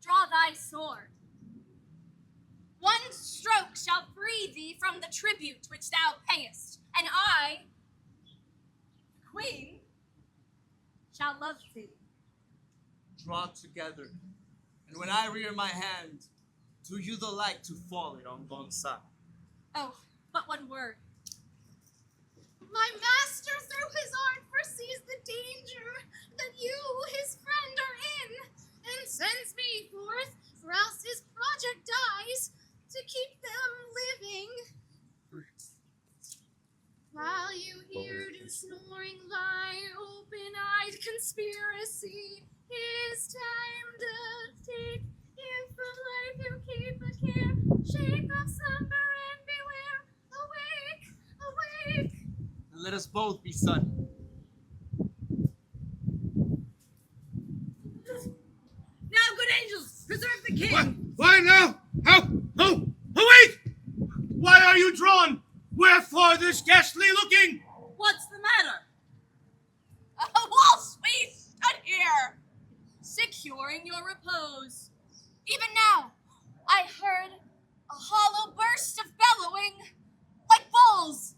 Draw thy sword. One stroke shall free thee from the tribute which thou payest, and I, the queen, shall love thee. Draw together, and when I rear my hand, do you the like to fall it on one side. Oh, but one word. My master through his art foresees the danger that you, his friend, are in, and sends me forth, or else his project dies, to keep them living. While snoring lie, open-eyed conspiracy. It's time to take. If of life you keep a care, shake off slumber and beware. Awake, awake. Let us both be son. Now, good angels, preserve the king. Why now? How? Awake! Why are you drawn? Wherefore this ghastly looking? What's the matter? Whilst we stood here, Securing your repose. Even now, I heard a hollow burst of bellowing, like bulls,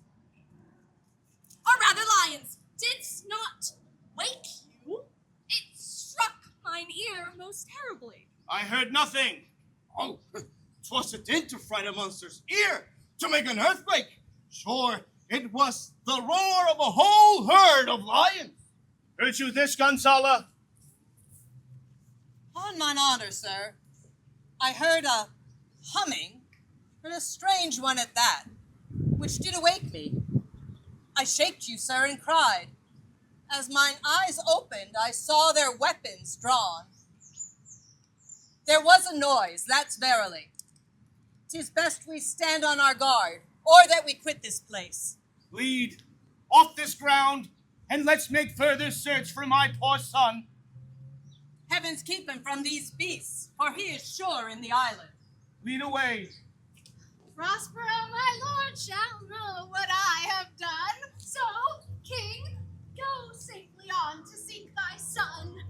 or rather lions. Didst not wake you? It struck mine ear most terribly. I heard nothing. Oh, 'twas a din to fright a monster's ear, to make an earthquake. Sure, it was the roar of a whole herd of lions. Heard you this, Gonzala? On mine honor, sir, I heard a humming, but a strange one at that, which did awake me. I shaked you, sir, and cried. As mine eyes opened, I saw their weapons drawn. There was a noise, that's verily. 'Tis best we stand on our guard, or that we quit this place. Lead off this ground, and let's make further search for my poor son. Heavens keep him from these beasts, for he is sure in the island. Lead away. Prospero, my lord, shall know what I have done. So, king, go safely on to seek thy son.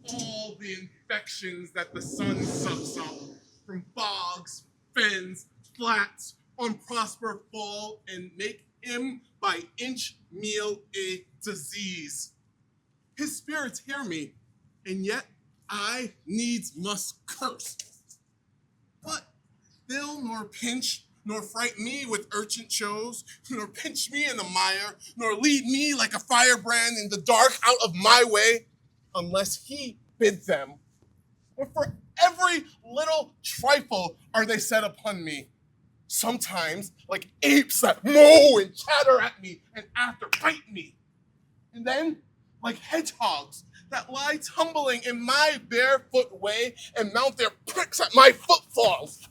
All the infections that the sun sucks up from bogs, fens, flats, on Prosper fall and make him by inch meal a disease. His spirits hear me, and yet I needs must curse. But they'll nor pinch, nor fright me with urchin shows, nor pinch me in the mire, nor lead me like a firebrand in the dark out of my way, unless he bid them. And for every little trifle are they set upon me. Sometimes like apes that mow and chatter at me and after bite me. And then like hedgehogs that lie tumbling in my barefoot way and mount their pricks at my footfalls.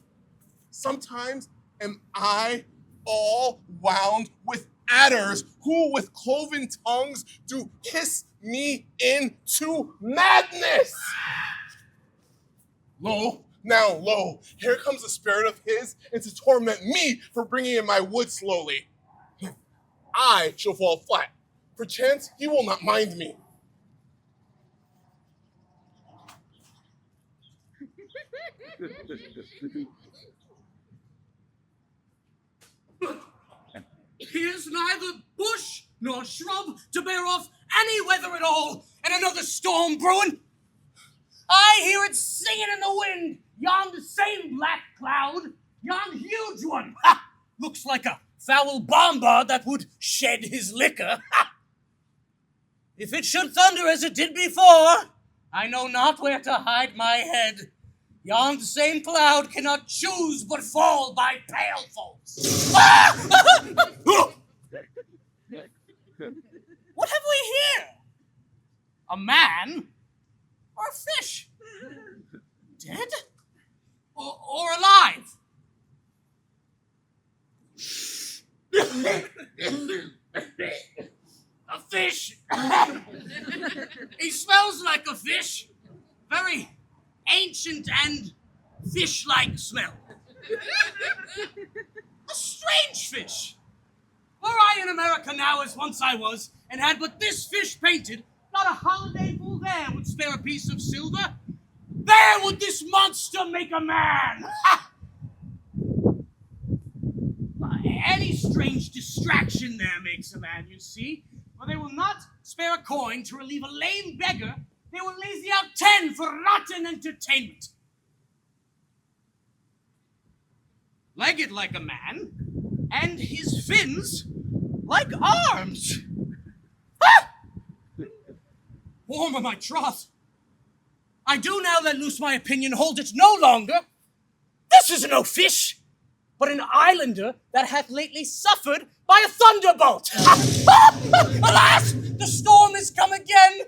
Sometimes am I all wound with adders who with cloven tongues do hiss me into madness. Lo, here comes a spirit of his and to torment me for bringing in my wood slowly. I shall fall flat. Perchance he will not mind me. Here's neither bush nor shrub to bear off any weather at all, and another storm brewing. I hear it singing in the wind, yonder same black cloud, yon huge one. Ha! Looks like a foul bombard that would shed his liquor. Ha! If it should thunder as it did before, I know not where to hide my head. Yon same cloud cannot choose but fall by pailfuls. Ah! What have we here? A man or a fish? Dead or alive? A fish. He smells like a fish. Very ancient and fish-like smell. A strange fish. Were I in America now as once I was, and had but this fish painted, not a holiday fool there would spare a piece of silver. There where would this monster make a man? Ha! Any strange distraction there makes a man, you see. For they will not spare a coin to relieve a lame beggar. They will lazy out 10 for rotten entertainment. Legged like a man, and his fins like arms. Ha! Warm are my troth. I do now let loose my opinion, hold it no longer. This is no fish, but an islander that hath lately suffered by a thunderbolt. Alas, the storm is come again.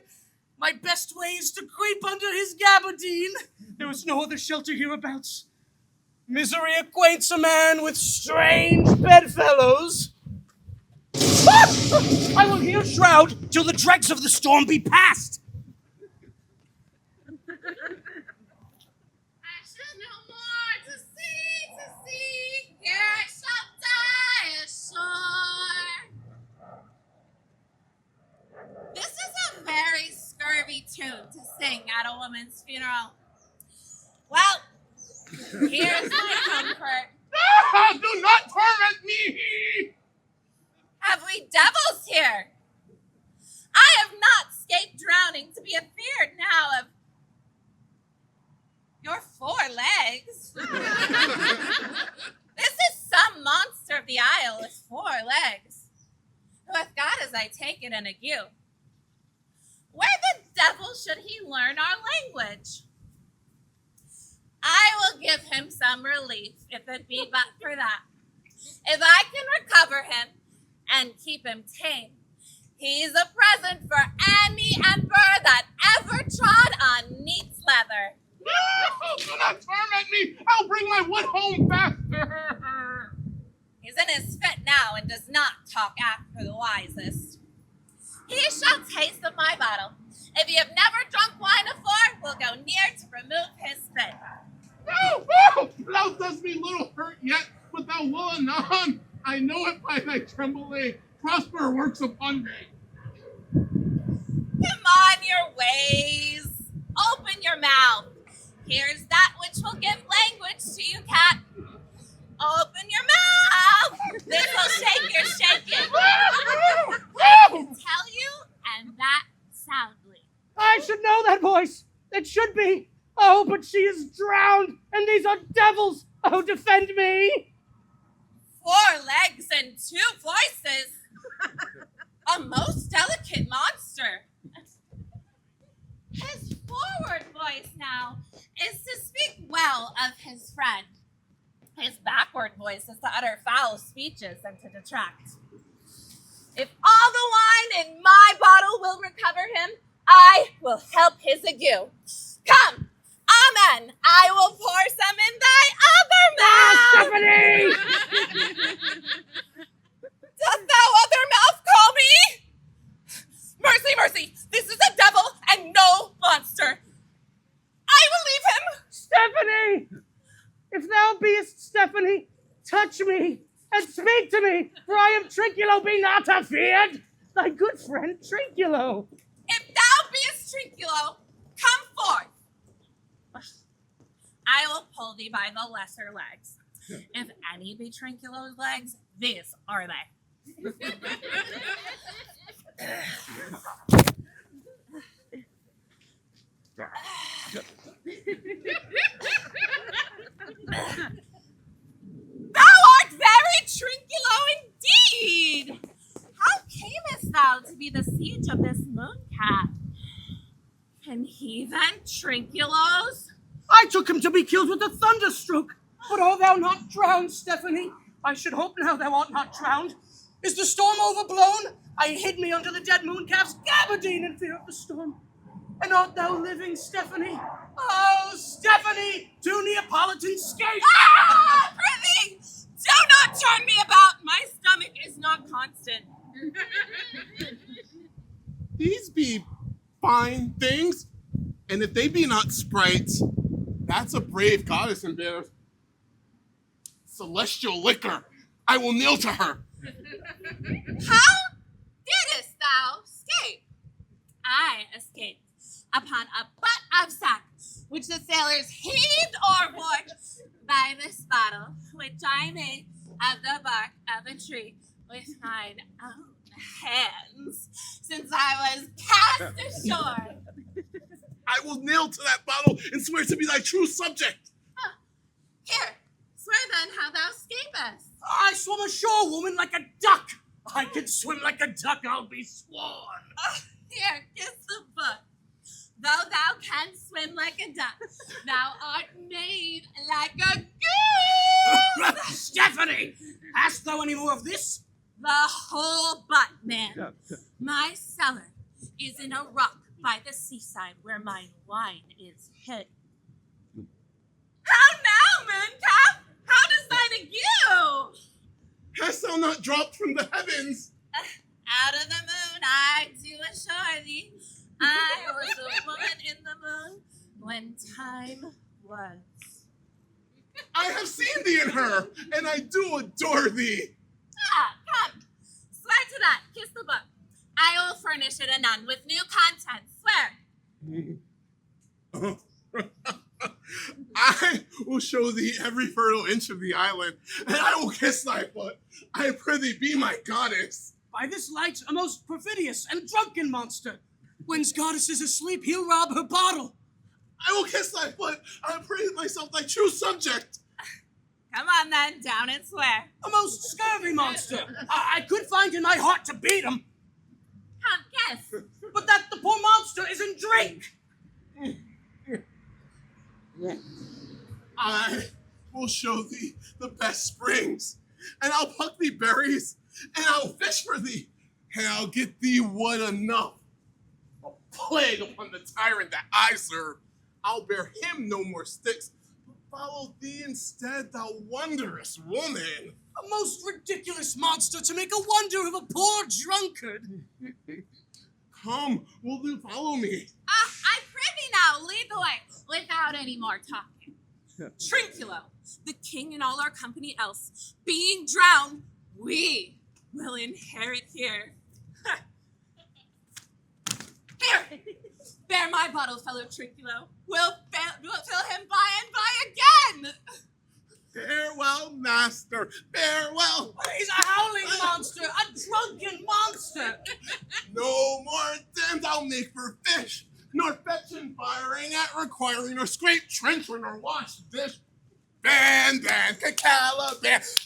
My best way is to creep under his gabardine. There is no other shelter hereabouts. Misery acquaints a man with strange bedfellows. I will here shroud till the dregs of the storm be past. I shall no more to see, here I shall die ashore. This is a very scurvy tune to sing at a woman's funeral. Well, here's my comfort. Ah, do not torment me! Have we devils here? I have not escaped drowning to be afeard now of your 4 legs. This is some monster of the isle with 4 legs, who hath got, as I take it, an ague. Where the devil should he learn our language? I will give him some relief, if it be but for that. If I can recover him and keep him tame, he's a present for any emperor that ever trod on neat's leather. No, do not torment me! I'll bring my wood home faster! He's in his fit now and does not talk after the wisest. He shall taste of my bottle. If ye have never drunk wine afore, we'll go near to remove his spit. No, no! Thou dost me little hurt yet, but thou will anon. I know it by thy trembling. Prosper works upon me. Come on your ways. Open your mouth. Here's that which will give language to you, cat. Open your mouth. This will shake your shaking. I can tell you, and that soundly. I should know that voice. It should be. Oh, but she is drowned, and these are devils. Oh, defend me. 4 legs and 2 voices. A most delicate monster. His forward voice now is to speak well of his friend. His backward voice is to utter foul speeches and to detract. If all the wine in my bottle will recover him, I will help his ague. Come, amen. I will pour some in thy other mouth. Stephanie! Dost thou other mouth call me? Mercy, mercy. This is a devil and no monster. I will leave him. Stephanie! If thou beest Stephanie, touch me and speak to me, for I am Trinculo, be not afeard. Thy good friend Trinculo. If thou beest Trinculo, come forth. I will pull thee by the lesser legs. If any be Trinculo's legs, these are they. Thou art very Trinculo indeed. How camest thou to be the siege of this mooncat? Can he then Trinculos? I took him to be killed with a thunderstroke. But art thou not drowned, Stephanie? I should hope now thou art not drowned. Is the storm overblown? I hid me under the dead mooncalf's gabardine in fear of the storm. And art thou living, Stephanie? Oh, Stephanie, to Neapolitan skate! Ah, prithee, do not turn me about. My stomach is not constant. These be fine things, and if they be not sprites, that's a brave goddess in there. Celestial liquor, I will kneel to her. How didst thou escape? I escaped upon a butt of sack, which the sailors heaved overboard. By this bottle, which I made of the bark of a tree with mine own hands, since I was cast ashore. I will kneel to that bottle and swear to be thy true subject. Here, swear then how thou escapest. I swim ashore, woman, like a duck. I can swim like a duck, I'll be sworn. Here, kiss the book. Though thou canst swim like a duck, thou art made like a goose. Stephanie, hast thou any more of this? The whole butt, man. My cellar is in a rock by the seaside where mine wine is hid. How now, Mooncalf? How does thine ague? Hast thou not dropped from the heavens? Out of the moon I do assure thee, I was a woman in the moon when time was. I have seen thee in her, and I do adore thee. Ah, come. Swear to that. Kiss the book. I will furnish it anon with new contents. Swear. I will show thee every fertile inch of the island, and I will kiss thy foot. I prithee be my goddess. By this light, a most perfidious and drunken monster. When's goddess is asleep, he'll rob her bottle. I will kiss thy foot. I prithee myself thy true subject. Come on then, down and swear. A most scurvy monster. I could find in my heart to beat him, Come, kiss. but that the poor monster is in drink. I will show thee the best springs, and I'll pluck thee berries, and I'll fish for thee, and I'll get thee wood enough. A plague upon the tyrant that I serve. I'll bear him no more sticks, but follow thee instead, thou wondrous woman. A most ridiculous monster to make a wonder of a poor drunkard. Come, will thou follow me? I prithee now, lead the way, without any more talking. Trinculo, the king and all our company else, being drowned, we will inherit here. Here, bear my bottle, fellow Trinculo. We'll fill him by and by again. Farewell, master, farewell. He's a howling monster, a drunken monster. No more dams I'll make for fish, nor fetching, firing at, requiring, nor scrape, trenching, nor wash dish. Ban, Calaban, has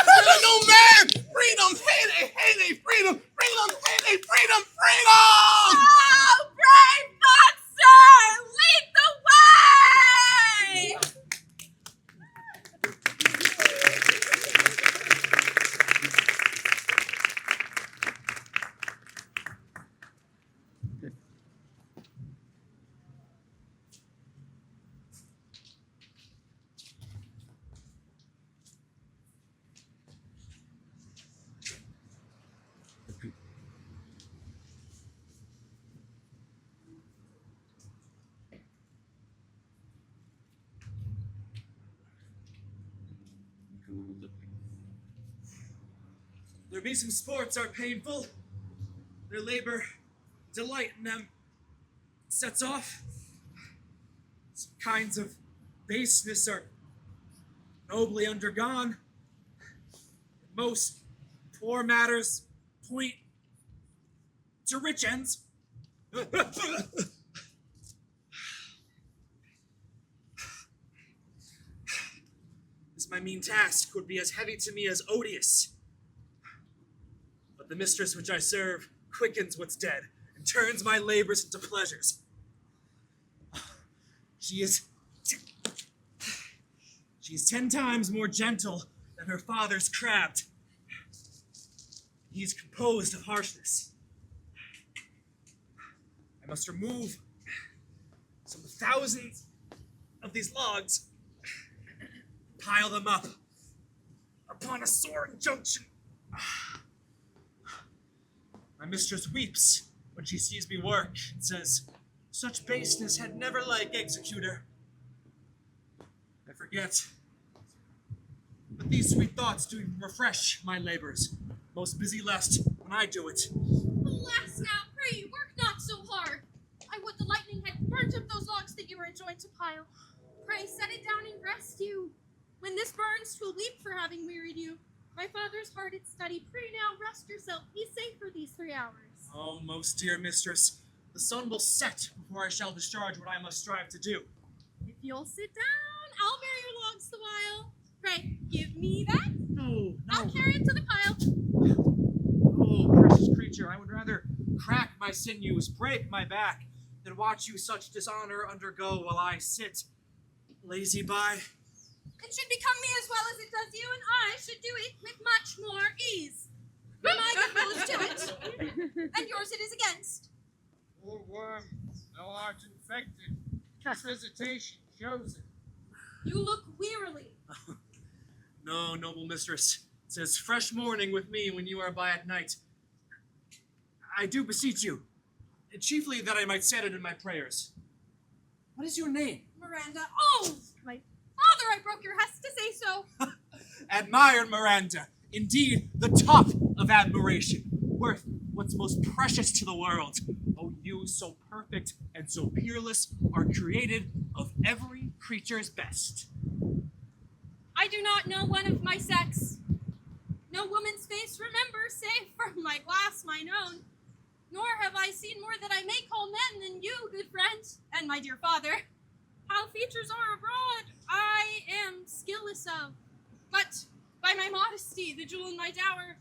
a new man! Freedom, heyday, freedom, heyday, freedom! Oh, brave monster, lead the way! There be some sports are painful. Their labor, delight in them sets off. Some kinds of baseness are nobly undergone. Most poor matters point to rich ends. This my mean task would be as heavy to me as odious. But the mistress which I serve quickens what's dead and turns my labors into pleasures. She is 10 times more gentle than her father's crabbed. He is composed of harshness. I must remove some thousands of these logs, pile them up upon a sore injunction. My mistress weeps when she sees me work and says, "Such baseness had never like executor." I forget. But these sweet thoughts do refresh my labors. Most busy lest when I do it. Alas now, pray, work not so hard. I would thought the lightning had burnt up those logs that you were enjoined to pile. Pray, set it down and rest you. When this burns, 'twill weep for having wearied you. My father's heart at study. Pray now, rest yourself. Be safe for these 3 hours. Oh, most dear mistress, the sun will set before I shall discharge what I must strive to do. If you'll sit down, I'll bear your logs the while. Pray, give me that. No, I'll no. carry it to the pile. Oh, precious creature, I would rather crack my sinews, break my back, than watch you such dishonor undergo while I sit lazy by. It should become me as well as it does you, and I should do it with much more ease. For my good will is to it, and yours it is against. Poor worm, thou art infected. This visitation shows it. You look wearily. No, noble mistress, 'tis fresh morning with me when you are by at night. I do beseech you, chiefly that I might set it in my prayers. What is your name? Miranda. Oh, my father, I broke your hest to say so. Admired Miranda, indeed the top of admiration, worth what's most precious to the world. Oh, you so perfect and so peerless are created of every creature's best. I do not know one of my sex. No woman's face remember, save from my glass mine own. Nor have I seen more that I may call men than you, good friend, and my dear father. How features are abroad, I am skilless of. But by my modesty, the jewel in my dower,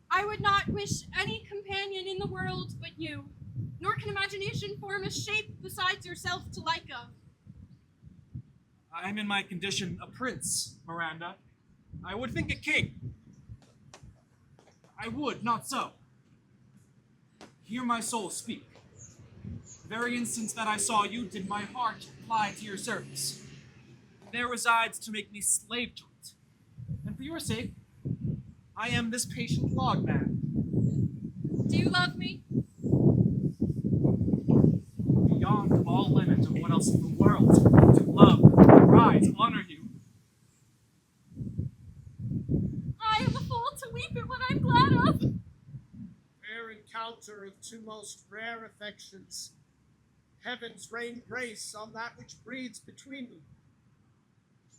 I would not wish any companion in the world but you, nor can imagination form a shape besides yourself to like of. I am in my condition a prince, Miranda. I would think a king. I would, not so. Hear my soul speak. The very instant that I saw you, did my heart fly to your service. There resides to make me slave to it. And for your sake, I am this patient log man. Do you love me? Beyond all limit of what else in the world, to love, rise, honor you. I am a fool to weep at what I'm glad of. Fair encounter of two most rare affections. Heavens rain grace on that which breeds between them.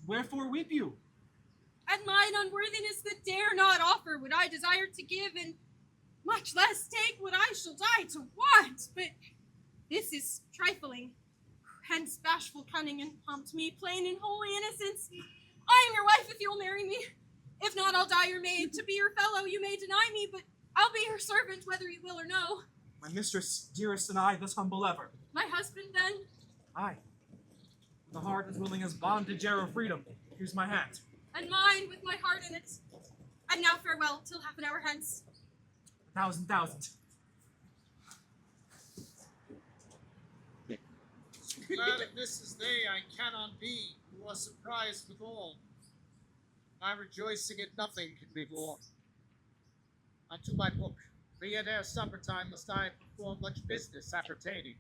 Wherefore weep you? And mine unworthiness that dare not offer what I desire to give, and much less take what I shall die to want. But this is trifling. Hence bashful cunning and prompt me, plain and holy innocence. I am your wife if you'll marry me. If not, I'll die your maid. To be your fellow you may deny me, but I'll be your servant whether you will or no. My mistress, dearest, and I, thus humble ever. My husband, then? Aye. The heart as willing as bondage or freedom. Here's my hat. And mine with my heart in it. And now farewell till half an hour hence. 1,000,000. Glad of this as they I cannot be, who are surprised withal. My rejoicing at nothing can be borne. Unto my book, for yet ere supper time must I perform much business appertaining.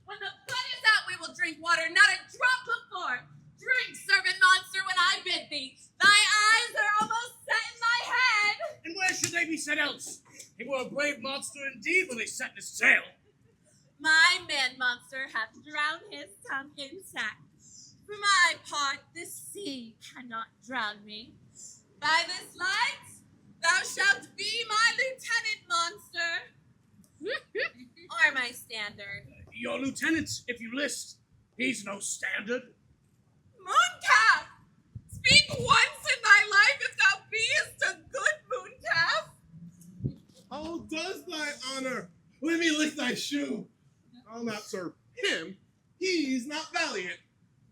When the blood is out, we will drink water, not a drop before. Drink, servant monster, when I bid thee. Thy eyes are almost set in my head. And where should they be set else? They were a brave monster indeed when they set this sail. My man monster hath drowned his tongue in sack. For my part, this sea cannot drown me. By this light, thou shalt be my lieutenant, monster. Or my standard. Your lieutenant, if you list. He's no standard. Mooncalf! Speak once in thy life if thou beest a good mooncalf. How does thy honor? Let me lick thy shoe. I'll not serve him. He's not valiant.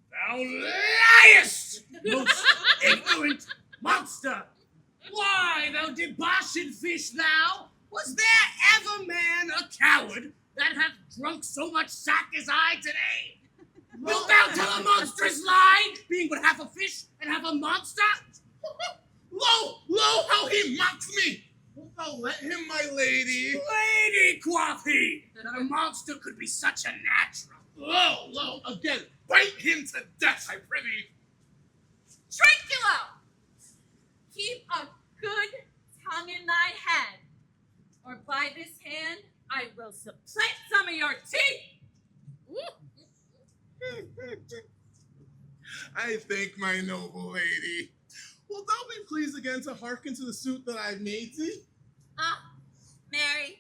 Thou liest, most ignorant monster! Why, thou debauched fish, thou! Was there ever man a coward that hath drunk so much sack as I today? Wilt thou tell a monstrous lie, being but half a fish and half a monster? Lo, how he mocks me! Wilt thou let him, my lady? Lady, quoth he, that a monster could be such a natural. Lo, again, bite him to death, I prithee. Trinculo! Keep a good tongue in thy head, or by this hand I will supplant some of your teeth! I thank my noble lady. Wilt thou be pleased again to hearken to the suit that I've made thee? Mary,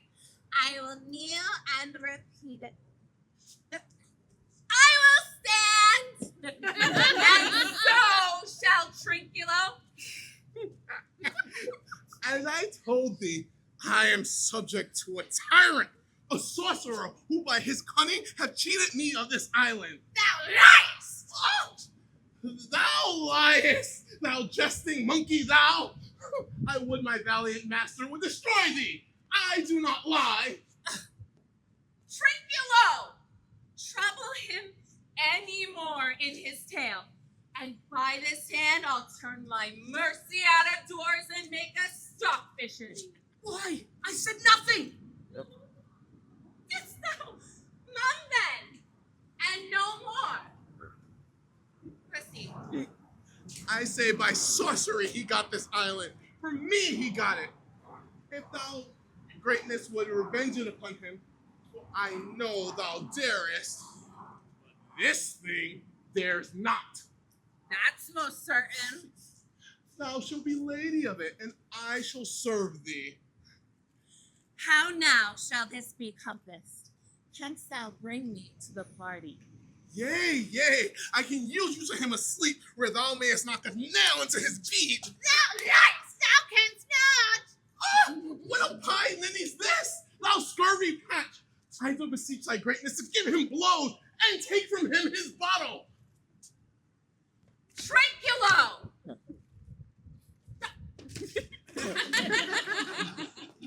I will kneel and repeat it. I will stand, and so shall Trinculo. As I told thee, I am subject to a tyrant, a sorcerer who by his cunning have cheated me of this island. Thou liest! Thou liest, thou jesting monkey, thou! I would my valiant master would destroy thee. I do not lie. Trinculo! Trouble him any more in his tale, and by this hand I'll turn my mercy out of doors and make a stockfish of thee. Why, I said nothing. Didst thou none then, and no more? Proceed. I say by sorcery he got this island. For me he got it. If thou greatness would revenge it upon him, I know thou darest. But this thing dares not. That's most certain. Thou shalt be lady of it, and I shall serve thee. How now shall this be compassed? Canst thou bring me to the party? Yea, I can use you to him asleep, where thou mayest knock a nail into his bead. Thou liest, thou canst not. Oh, what a pie ninny's this, thou scurvy patch! I do beseech thy greatness to give him blows and take from him his bottle. Trinculo!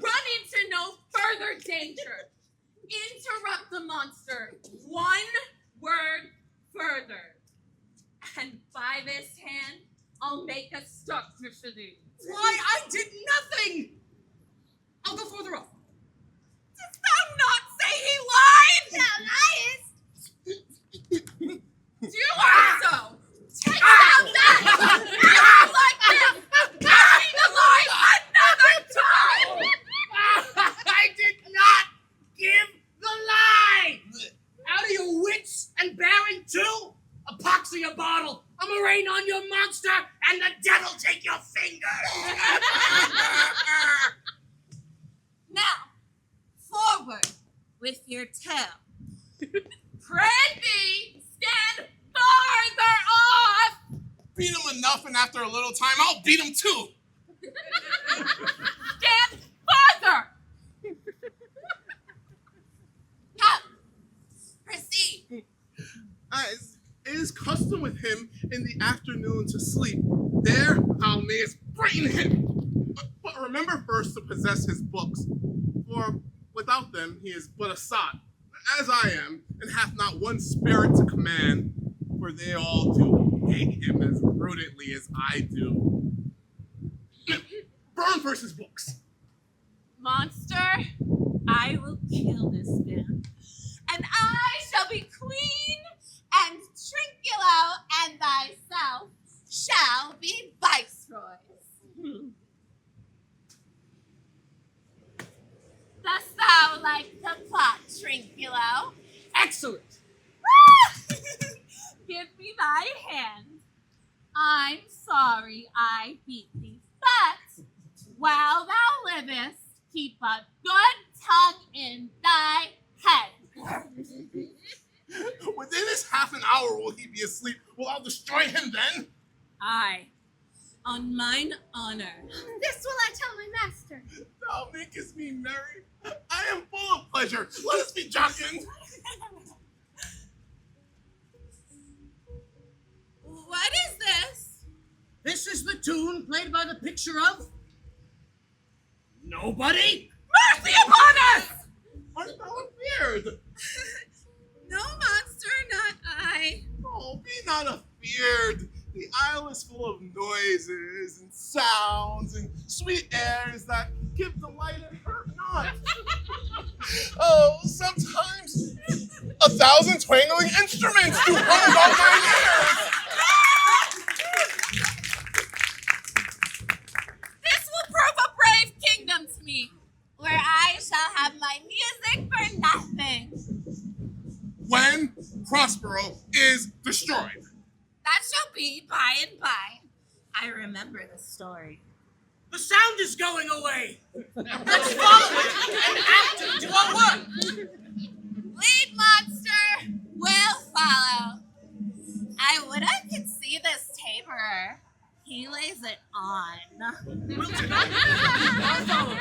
Run into no further danger. Interrupt the monster one word further. And by this hand, I'll make a stockfish of thee. Why, I did nothing. I'll go further up. Didst thou not say he lied? Thou liest. You also! Take down that! Act like this! Bury the lie another time! I did not give the lie. Out of your wits and bearing too? Epoxy a bottle, a murrain on your monster, and the devil take your finger. Now, forward with your tail. Pray thee, stand farther off! Beat him enough, and after a little time, I'll beat him too. Stand farther! Now, proceed. As it is custom with him in the afternoon to sleep, there thou mayest frighten him. But remember first to possess his books, for without them he is but a sot, as I am, and hath not one spirit to command, for they all do hate him as prudently as I do. Burn first his books. Monster, I will kill this man, and I shall be queen, and Trinculo and thyself shall be viceroys. Dost thou like the plot, Trinculo? Excellent. Give me thy hand. I'm sorry I beat thee, but while thou livest, keep a good tongue in thy head. Within this half an hour will he be asleep. Will I destroy him then? Aye, on mine honor. This will I tell my master. Thou makest me merry. I am full of pleasure. Let us be jocund. What is this? This is the tune played by the picture of nobody. Mercy upon us! Art thou afeard? No, monster, not I. Oh, be not afeard. The isle is full of noises and sounds and sweet airs that give delight and hurt not. Oh, sometimes 1,000 twangling instruments do run about my ears. This will prove a brave kingdom to me, where I shall have my music for nothing. When Prospero is destroyed. That shall be by and by. I remember the story. The sound is going away. Let's follow it and act to our work. Lead monster will follow. I would I could see this taperer. He lays it on. We'll take our follows.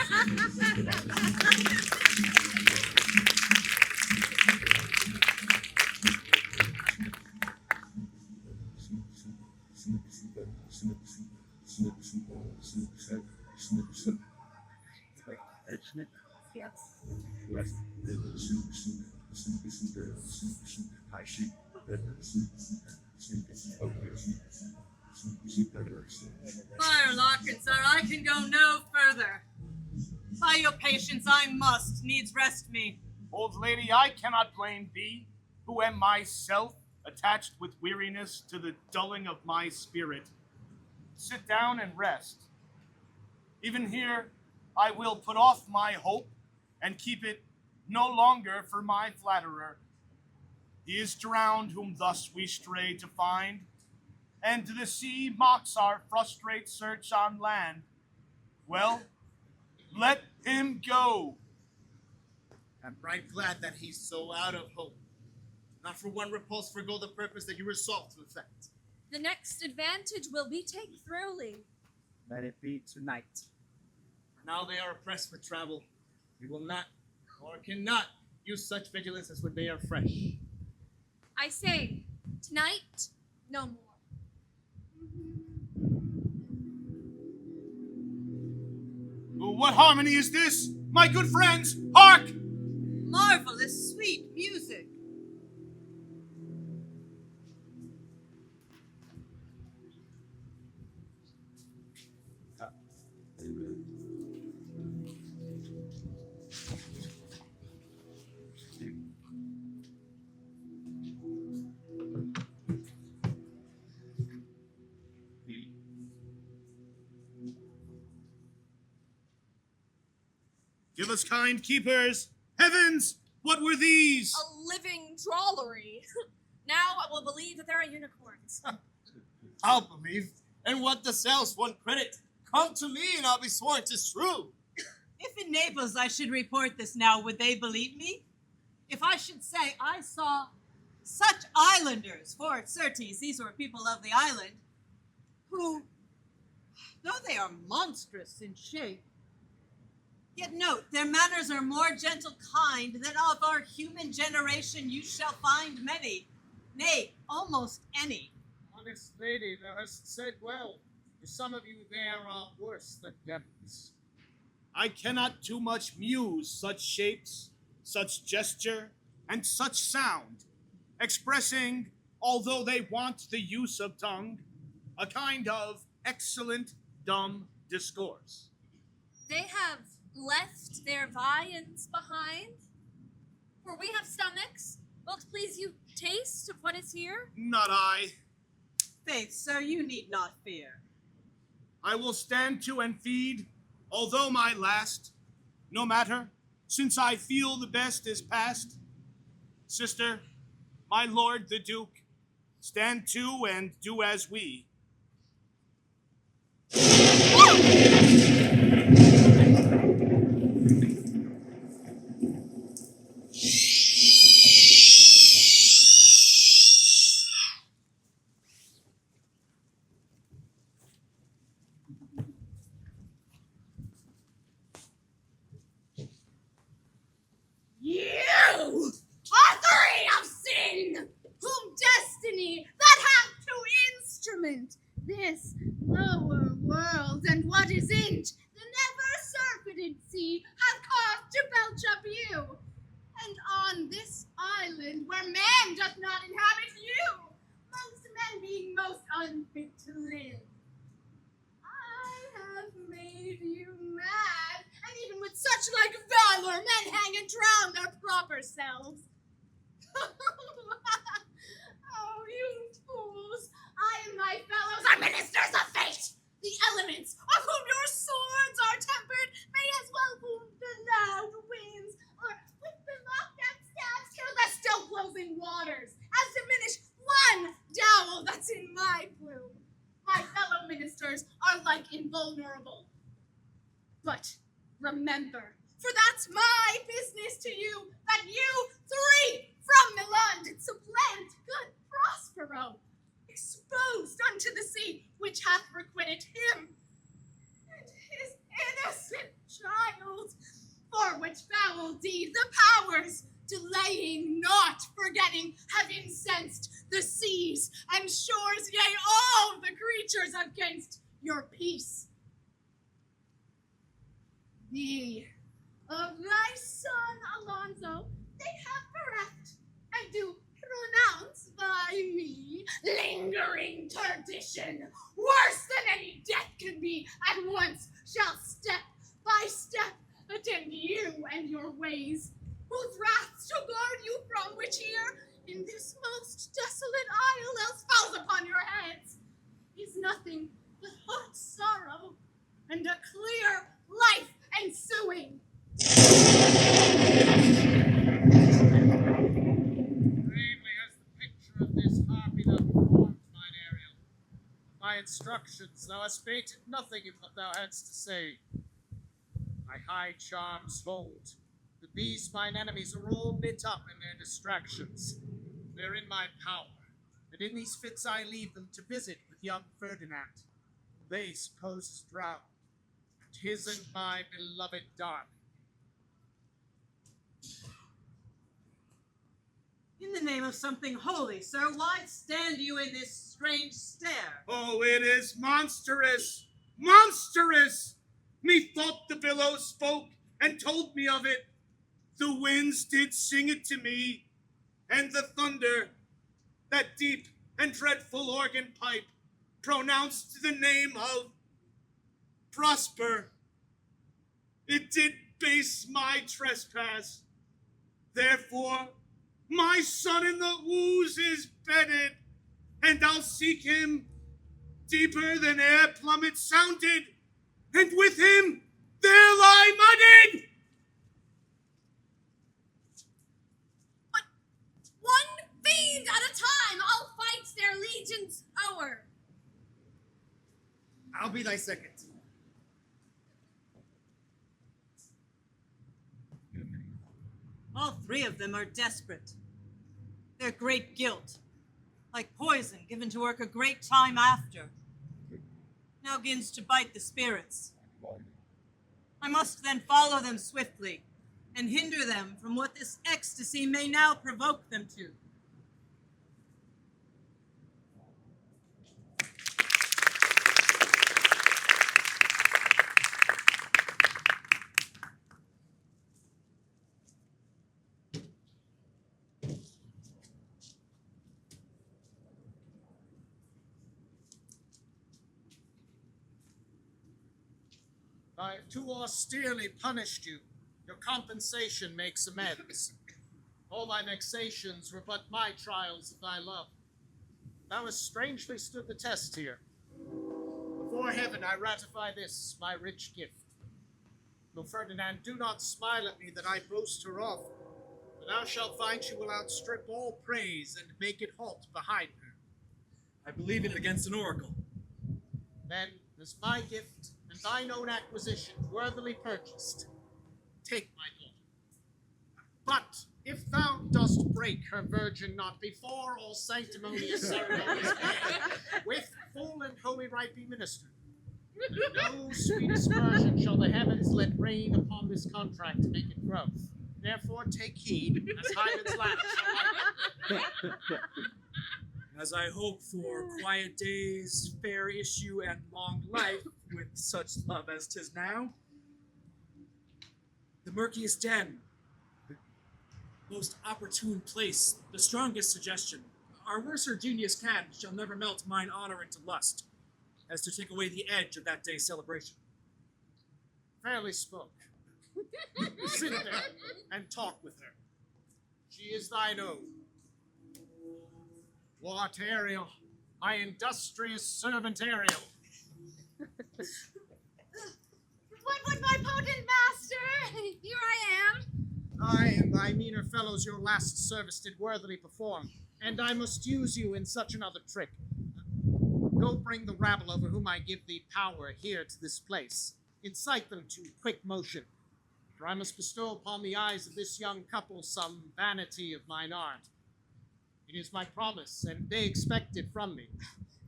Firelock, and sir, I can go no further. By your patience, I must needs rest me. Old lady, I cannot blame thee, who am myself attached with weariness to the dulling of my spirit. Sit down and rest. Even here, I will put off my hope and keep it no longer for my flatterer. He is drowned whom thus we stray to find, and to the sea mocks our frustrate search on land. Well, let him go. I'm right glad that he's so out of hope. Not for one repulse forgo the purpose that you resolved to effect. The next advantage will be take thoroughly. Let it be tonight. Now they are pressed for travel. We will not, or cannot, use such vigilance as when they are fresh. I say, tonight, no more. What harmony is this? My good friends, hark! Marvelous sweet music. Give us kind keepers. Heavens, what were these? A living drollery. Now I will believe that there are unicorns. I'll believe. And what does else one credit? Come to me and I'll be sworn 'tis true. If in Naples I should report this now, would they believe me? If I should say I saw such islanders, for certes these were people of the island, who, though they are monstrous in shape, yet note, their manners are more gentle kind than of our human generation you shall find many, nay, almost any. Honest lady, thou hast said well. For some of you there are worse than devils. I cannot too much muse such shapes, such gesture, and such sound, expressing, although they want the use of tongue, a kind of excellent dumb discourse. They have left their viands behind. For we have stomachs. Will't please you taste of what is here? Not I. Faith, sir, you need not fear. I will stand to and feed, although my last. No matter, since I feel the best is past. Sister, my lord the Duke, stand to and do as we. You, authority of sin, whom destiny that hath to instrument may drown their proper selves. Oh, you fools! I and my fellows are ministers of fate! The elements, of whom your swords are tempered, may as well wound the loud winds, or with the locked-out stabs kill the still closing waters, as diminish one dowel that's in my plume. My fellow ministers are like invulnerable. But remember, for that's my business to you, that you three from Milan did supplant good Prospero, exposed unto the sea, which hath requited him and his innocent child, for which foul deed the powers, delaying not forgetting, have incensed the seas and shores, yea, all the creatures against your peace. Thee, of thy son Alonso, they have bereft, and do pronounce by me lingering tradition, worse than any death can be, at once shall step by step attend you and your ways, whose wrath shall guard you from which here, in this most desolate isle, else falls upon your heads, is nothing but hot sorrow, and a clear life ensuing. Bravely has the picture of this harpy thou performed, mine Ariel. My instructions thou hast bated nothing of what thou hadst to say. My high charms hold. The beasts mine enemies are all bit up in their distractions. They're in my power, and in these fits I leave them to visit with young Ferdinand, whom they suppose is drowned, and his and my beloved darling. In the name of something holy, sir, why stand you in this strange stare? Oh, it is monstrous! Monstrous! Methought the billows spoke and told me of it. The winds did sing it to me, and the thunder, that deep and dreadful organ pipe, pronounced the name of Prosper. It did base my trespass. Therefore, my son in the ooze is bedded, and I'll seek him deeper than air plummet sounded, and with him there lie mudded. But one fiend at a time, all fights their legions o'er. I'll be thy second. All three of them are desperate. Their great guilt, like poison given to work a great time after, now begins to bite the spirits. I must then follow them swiftly and hinder them from what this ecstasy may now provoke them to. I have too austerely punished you. Your compensation makes amends. All thy vexations were but my trials of thy love. Thou hast strangely stood the test here. Before heaven I ratify this, my rich gift. Though Ferdinand, do not smile at me that I boast her off, for thou shalt find she will outstrip all praise and make it halt behind her. I believe it against an oracle. Then, as my gift and thine own acquisition worthily purchased, take my daughter. But if thou dost break her virgin knot before all sanctimonious ceremonies made, with full and holy rite be ministered, no sweet aspersion shall the heavens let rain upon this contract to make it grow. Therefore take heed, as Hymen's latch. As I hope for quiet days, fair issue, and long life with such love as 'tis now, the murkiest den, the most opportune place, the strongest suggestion, our worser genius can, shall never melt mine honor into lust, as to take away the edge of that day's celebration. Fairly spoke. Sit there and talk with her. She is thine own. What, Ariel? My industrious servant Ariel. What would my potent master? Here I am. I and thy meaner fellows your last service did worthily perform, and I must use you in such another trick. Go bring the rabble over whom I give thee power here to this place. Incite them to quick motion, for I must bestow upon the eyes of this young couple some vanity of mine art. It is my promise, and they expect it from me.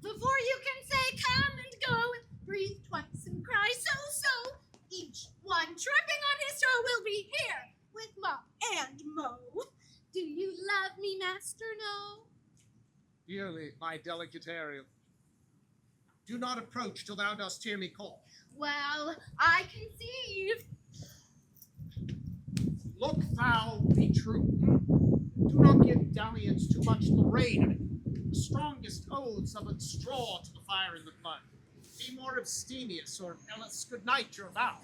Before you can say come and go, breathe twice and cry so, each one tripping on his toe will be here with Mop and Mo. Do you love me, Master No? Dearly, my delicate Ariel. Do not approach till thou dost hear me call. Well, I conceive. Look thou be true. Do not give dalliance too much Lorraine. The strongest oaths are but straw to the fire in the blood. Be more abstemious, or else good night your vow.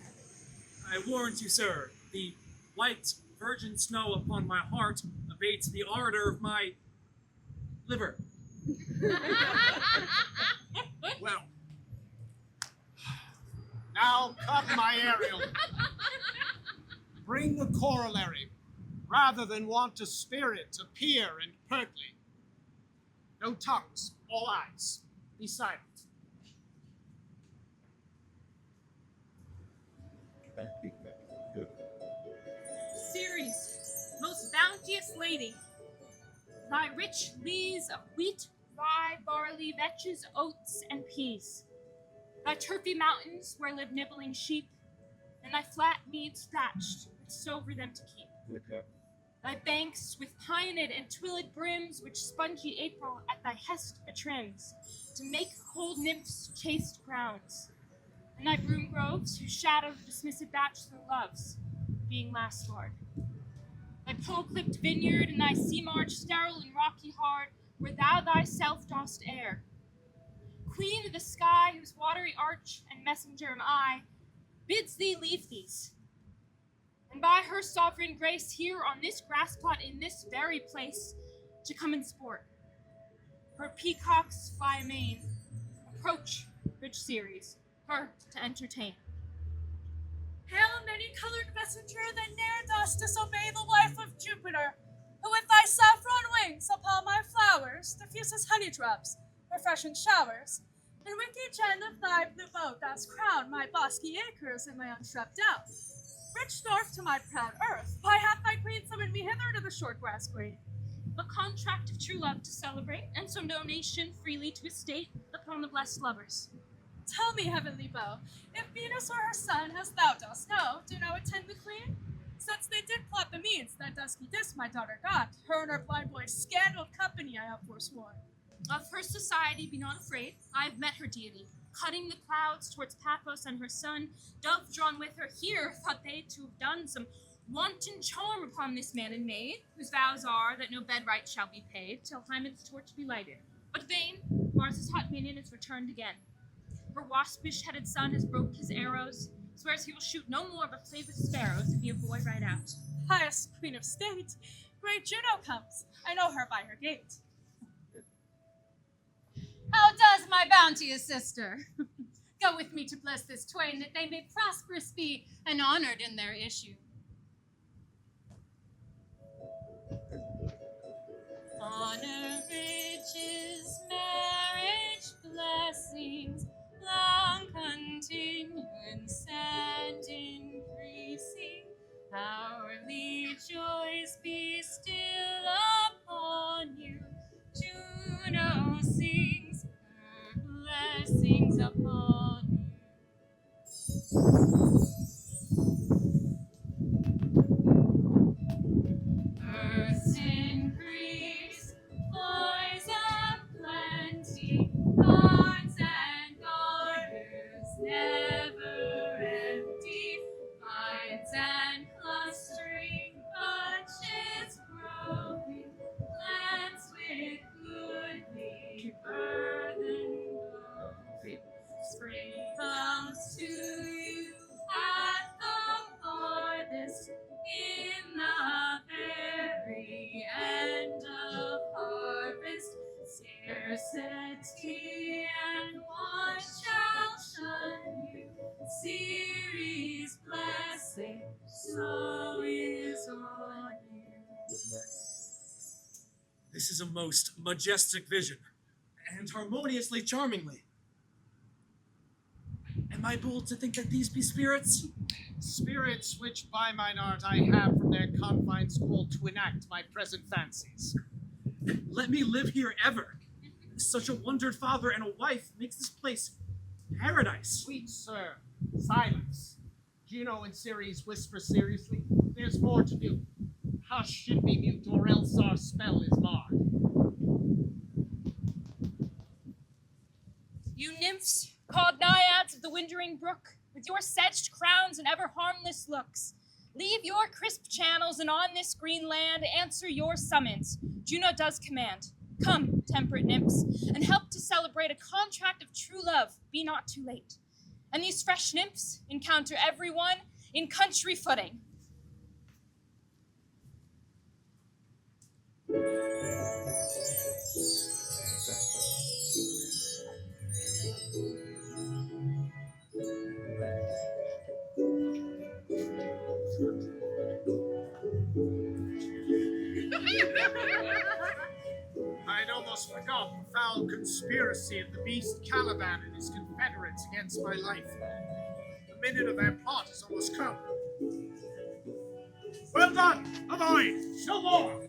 I warrant you, sir, the white virgin snow upon my heart abates the ardor of my liver. Well, now come, my Ariel. Bring the corollary, rather than want a spirit appear and pertly. No tongues, all eyes. Be silent. Ceres, most bounteous lady, thy rich lees of wheat, rye, barley, vetches, oats, and peas, thy turfy mountains where live nibbling sheep, and thy flat meads thatched with sow for them to keep. Thy banks with pined and twilled brims, which spongy April at thy hest attends, to make cold nymphs chaste grounds, and thy broom groves whose shadow the dismissive bachelor loves, being last lord. Thy pole-clipped vineyard and thy sea marge sterile and rocky hard, where thou thyself dost err. Queen of the sky, whose watery arch and messenger am I, bids thee leave these. And by her sovereign grace, here on this grass plot in this very place, to come and sport. Her peacocks fly amain. Approach, rich Ceres, her to entertain. Hail, many-colored messenger, that ne'er dost disobey the wife of Jupiter, who with thy saffron wings upon my flowers diffuses honey drops, refreshing showers, and with each end of thy blue bow dost crown my bosky acres and my unswept down. Rich north to my proud earth, why hath thy queen summoned me hither to the short grass green? The contract of true love to celebrate, and some donation freely to estate upon the blessed lovers. Tell me, heavenly bow, if Venus or her son, as thou dost know, do now attend the queen? Since they did plot the means that dusky dis my daughter got, her and her blind boy's scandaled company I have forsworn. Of her society be not afraid, I have met her deity, cutting the clouds towards Paphos and her son, dove drawn with her here, thought they to have done some wanton charm upon this man and maid, whose vows are that no bed right shall be paid, till Hymen's torch be lighted. But vain, Mars' hot minion is returned again. Her waspish-headed son has broke his arrows, swears he will shoot no more but play with sparrows if he a boy right out. Highest queen of state, great Juno comes, I know her by her gait. How does my bounteous sister? Go with me to bless this twain, that they may prosperous be and honored in their issue. Honor, riches, marriage, blessings, long continuance and increasing, hourly joys be still upon you. Juno sings her blessings upon you. Earth's increase, boys of plenty, carts and garters never empty, adversity, and what shall shun you? Ceres' blessing, so is on you. This is a most majestic vision, and harmoniously charmingly. Am I bold to think that these be spirits? Spirits which by mine art I have from their confines called to enact my present fancies. Let me live here ever. Such a wondered father and a wife makes this place paradise. Sweet sir, silence. Juno and Ceres whisper seriously. There's more to do. Hush and be mute, or else our spell is marred. You nymphs, called naiads of the windering brook, with your sedged crowns and ever harmless looks, leave your crisp channels and on this green land answer your summons. Juno does command. Come, temperate nymphs, and help to celebrate a contract of true love. Be not too late. And these fresh nymphs encounter everyone in country footing. I'd almost forgot the foul conspiracy of the beast Caliban and his confederates against my life. The minute of their plot has almost come. Well done! Avoid! No more!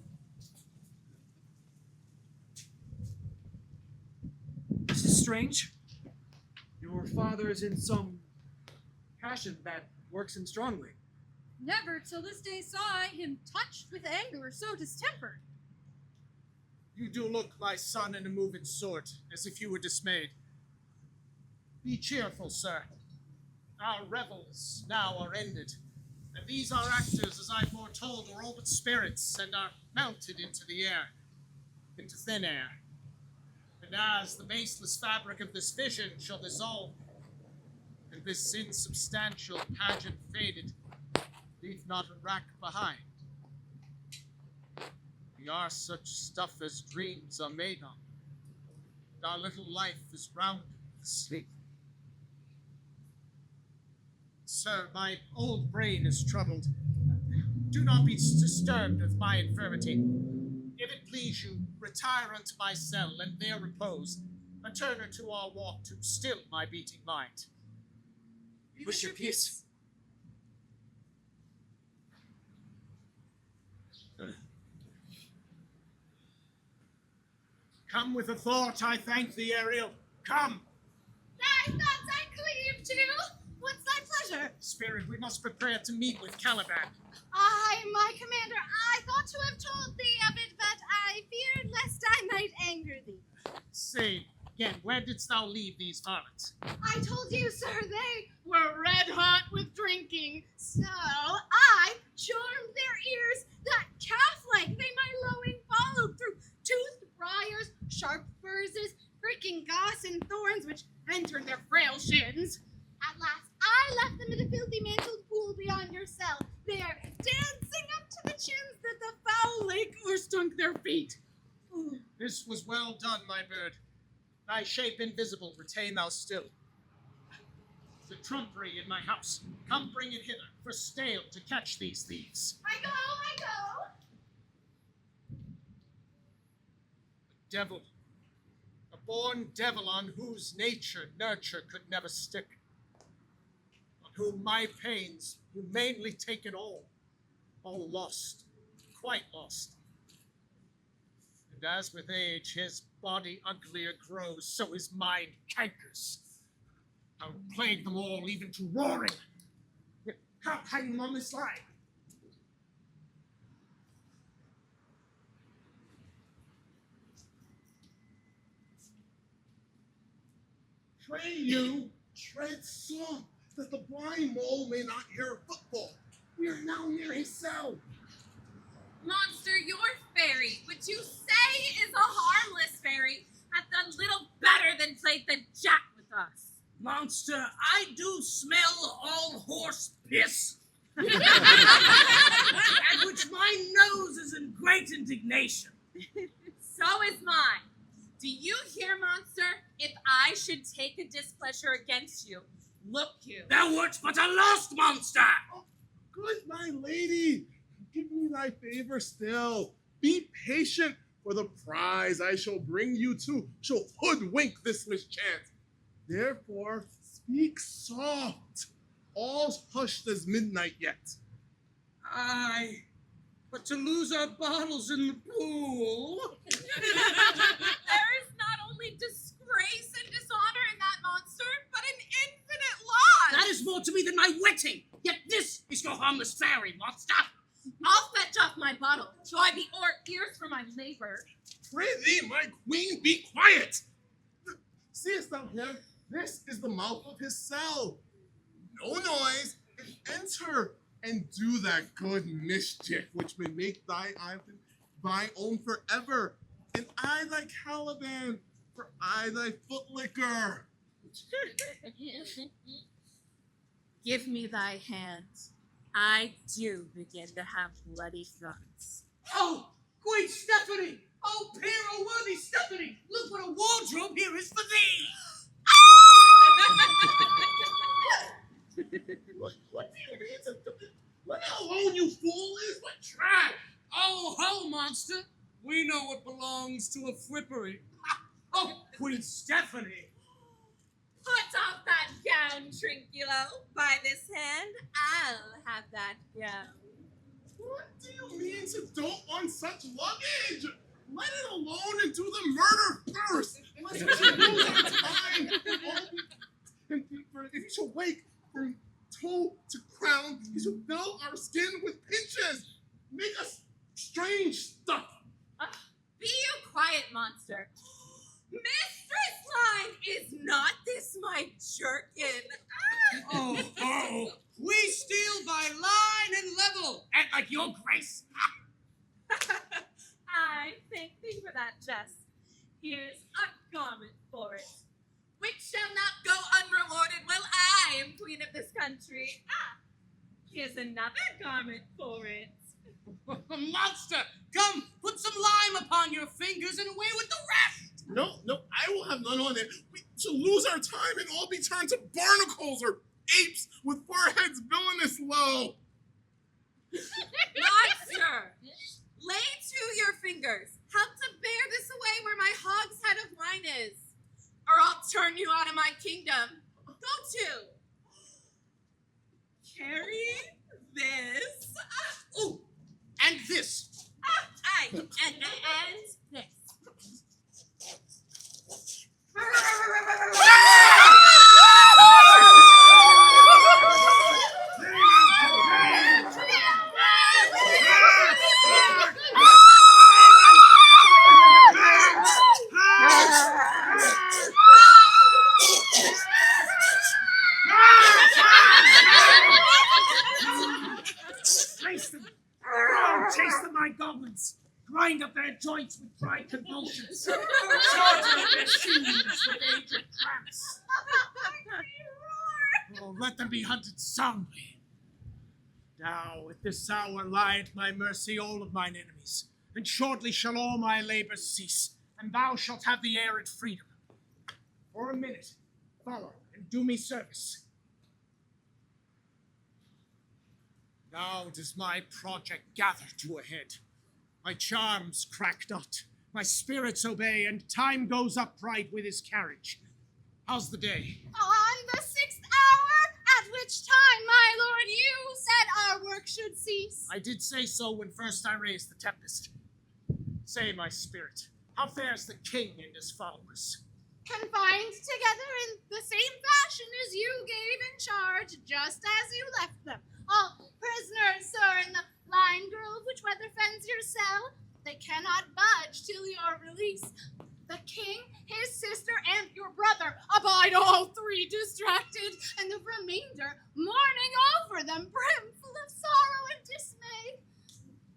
This is strange. Your father is in some passion that works him strongly. Never till this day saw I him touched with anger so distempered. You do look, my son, in a moving sort, as if you were dismayed. Be cheerful, sir. Our revels now are ended, and these our actors, as I foretold, are all but spirits, and are mounted into the air, into thin air. And as the baseless fabric of this vision shall dissolve, and this insubstantial pageant faded, leave not a rack behind. We are such stuff as dreams are made of, and our little life is rounded with sleep. Sir, my old brain is troubled. Do not be disturbed with my infirmity. If it please you, retire unto my cell, and there repose, and turn her to our walk to still my beating mind. Wish your peace. Come with a thought, I thank thee, Ariel. Come! Thy thoughts I cleave to. What's thy pleasure? Spirit, we must prepare to meet with Caliban. Aye, my commander, I thought to have told thee of it, but I feared lest I might anger thee. Say, again, where didst thou leave these harlots? I told you, sir, they were red hot with drinking. So I charmed their ears that calf-like they my lowing followed through toothed briars, sharp furzes, pricking goss and thorns which entered their frail shins. At last I left them in a filthy mantled pool beyond your cell, there dancing up to the chins that the foul lake o'erstunk their feet. This was well done, my bird. Thy shape invisible retain thou still. The trumpery in my house, come bring it hither, for stale to catch these thieves. I go. A devil, a born devil on whose nurture could never stick, on whom my pains humanely take it all lost, quite lost. And as with age his body uglier grows, so his mind cankers. I'll plague them all, even to roaring. Hang them on this line. Pray you, tread soft, that the blind mole may not hear a footfall. We are now near his cell. Monster, your fairy, which you say is a harmless fairy, hath done little better than played the jack with us. Monster, I do smell all horse piss. At which my nose is in great indignation. So is mine. Do you hear, monster? If I should take a displeasure against you, look you. Thou wert but a lost monster! Good my lady, give me thy favor still. Be patient, for the prize I shall bring you to shall hoodwink this mischance. Therefore, speak soft. All's hushed as midnight yet. Aye, but to lose our bottles in the pool. There is not only disgrace and dishonor in that monster, but an infinite loss. That is more to me than my wetting. Yet this is your harmless fairy, monster. I'll fetch off my bottle, so I be ears for my labor. Prithee, my queen, be quiet. Seest thou him? This is the mouth of his cell. No noise, and enter and do that good mischief which may make thy island thy own forever, and I thy Caliban, for I thy footlicker. Give me thy hands. I do begin to have bloody thoughts. Oh, Queen Stephanie! Oh, hero-worthy Stephanie! Look what a wardrobe here is for thee! What do you mean? Let alone, you fool! Is what trash! Oh, ho, monster! We know what belongs to a frippery. Oh, Queen Stephanie! Put off that gown, Trinculo. By this hand, I'll have that gown. What do you mean to dote on such luggage? Let it alone and do the murder first, lest we should lose our time. And if you shall wake from toe to crown, you shall fill our skin with pinches, make us strange stuff. Be you quiet, monster. Mistress Line, is not this my jerkin? Oh, we steal by line and level, and like your grace. I thank thee for that jest. Here's a garment for it, which shall not go unrewarded while I am queen of this country. Here's another garment for it. Monster, come, put some lime upon your fingers and away with the rest. No, I will have none on it. We shall lose our time and all be turned to barnacles or apes with foreheads villainous low. Monster, lay to your fingers. Help to bear this away where my hogshead of wine is, or I'll turn you out of my kingdom. Go to. Carry this. Oh, and this. Aye, and this. Chase them! Oh, chase them, my goblins! Grind up their joints with dry convulsions! Shorten up their shoes with aged cramps! Oh, let them be hunted soundly! Now, at this hour lie at my mercy all of mine enemies, and shortly shall all my labors cease, and thou shalt have the air at freedom. For a minute, follow and do me service. Now does my project gather to a head. My charms crack not, my spirits obey, and time goes upright with his carriage. How's the day? On the 6th hour, at which time, my lord, you said our work should cease. I did say so when first I raised the Tempest. Say, my spirit, how fares the king and his followers? Confined together in the same fashion as you gave in charge, just as you left them. All prisoners, sir, in the line grove which weather fends your cell. They cannot budge till your release. The king, his sister, and your brother abide all three distracted, and the remainder mourning over them, brimful of sorrow and dismay.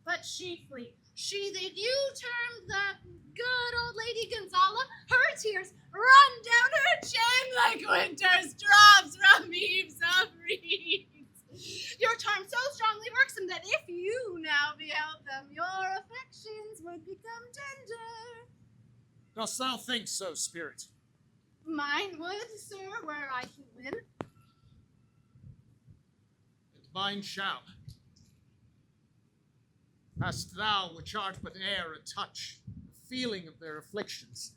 But chiefly, she that you termed the good old Lady Gonzala, her tears run down her chin like winter's drops from eaves of reeds. Your charm so strongly works them that if you now beheld them, your affections would become tender. Dost thou think so, spirit? Mine would, sir, were I human. And mine shall. Hast thou, which art but air and touch, the feeling of their afflictions,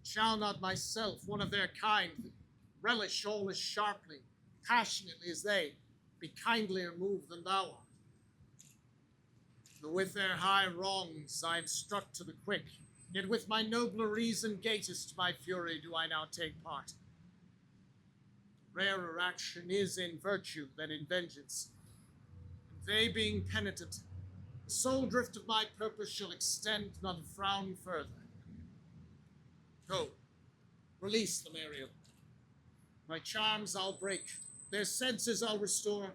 shall not myself, one of their kind, relish all as sharply, passionately as they, be kindlier moved than thou art? Though with their high wrongs I am struck to the quick, yet with my nobler reason gatest my fury do I now take part. Rarer action is in virtue than in vengeance, and they being penitent, the sole drift of my purpose shall extend not a frown further. Go, release them, Ariel. My charms I'll break, their senses I'll restore,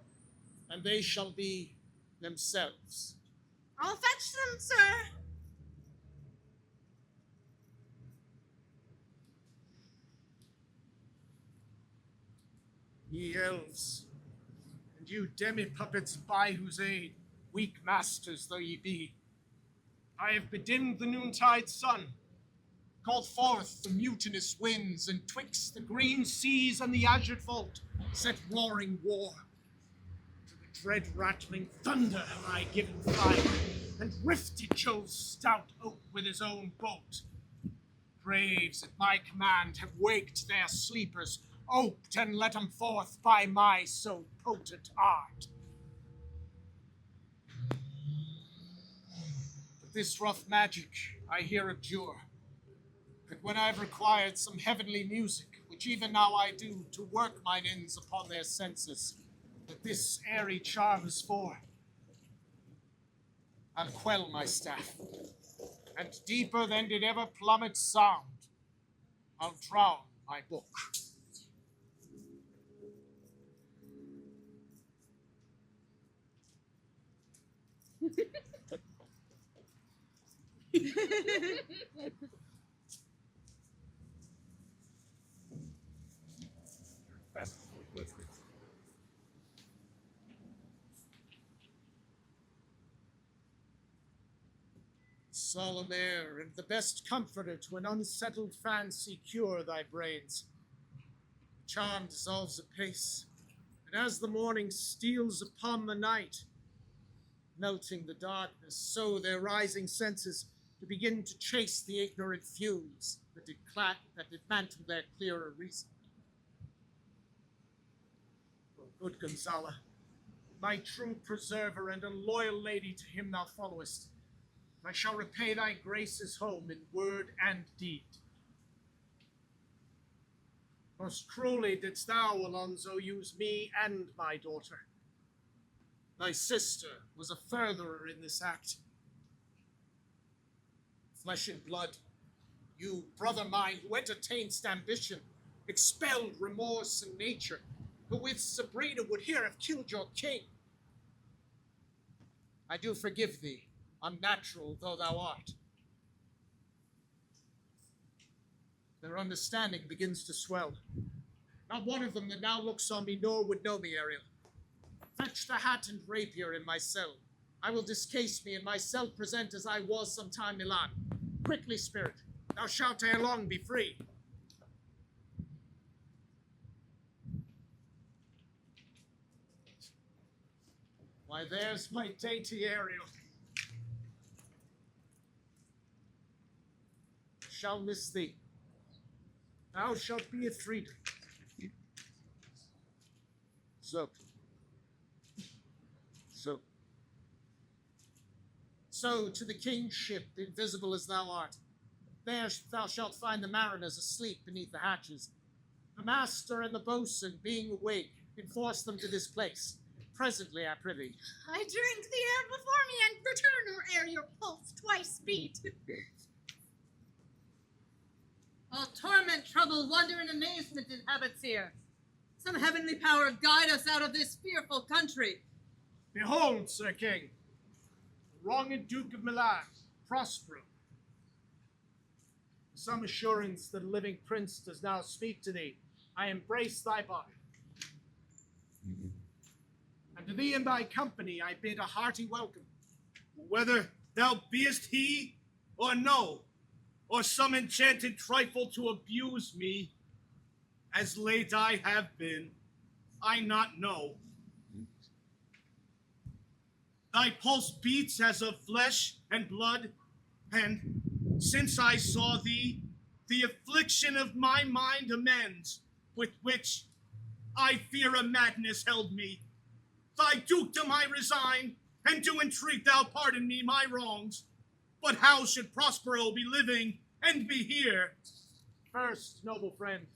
and they shall be themselves. I'll fetch them, sir. Ye elves, and you demi-puppets by whose aid, weak masters though ye be, I have bedimmed the noontide sun, called forth the mutinous winds, and twixt the green seas and the azure vault set warring war. To the dread rattling thunder have I given fire, and rifted Jove's stout oak with his own bolt. Braves at my command have waked their sleepers, oped and let 'em forth by my so potent art. But this rough magic I here abjure, and when I've required some heavenly music, which even now I do, to work mine ends upon their senses, that this airy charm is for, I'll quell my staff, and deeper than did ever plummet sound, I'll drown my book. Solemn air and the best comforter to an unsettled fancy cure thy brains. The charm dissolves apace, and as the morning steals upon the night, melting the darkness, so their rising senses to begin to chase the ignorant fumes that did mantle their clearer reason. Oh, good Gonzala, my true preserver and a loyal lady to him thou followest, I shall repay thy graces home in word and deed. Most cruelly didst thou, Alonso, use me and my daughter. Thy sister was a furtherer in this act. Flesh and blood, you, brother mine, who entertainedst ambition, expelled remorse and nature, who with Sabrina would here have killed your king. I do forgive thee, unnatural though thou art. Their understanding begins to swell. Not one of them that now looks on me nor would know me, Ariel. Fetch the hat and rapier in my cell. I will discase me and myself present as I was sometime Milan. Quickly, spirit, thou shalt ere long be free. Why, there's my dainty Ariel. Shall miss thee. Thou shalt be at freedom. So to the king's ship, invisible as thou art, there thou shalt find the mariners asleep beneath the hatches. The master and the boatswain, being awake, enforce them to this place. Presently, I prithee. I drink the air before me and return or ere your pulse twice beat. All torment, trouble, wonder, and amazement inhabits here. Some heavenly power guide us out of this fearful country. Behold, Sir King, the wronged Duke of Milan, Prospero. Some assurance that a living prince does now speak to thee, I embrace thy body. And to thee and thy company I bid a hearty welcome. Whether thou beest he or no, or some enchanted trifle to abuse me, as late I have been, I not know. Thy pulse beats as of flesh and blood, and since I saw thee, the affliction of my mind amends, with which I fear a madness held me. Thy dukedom I resign, and do entreat thou pardon me my wrongs. But how should Prospero be living and be here? First, noble friend,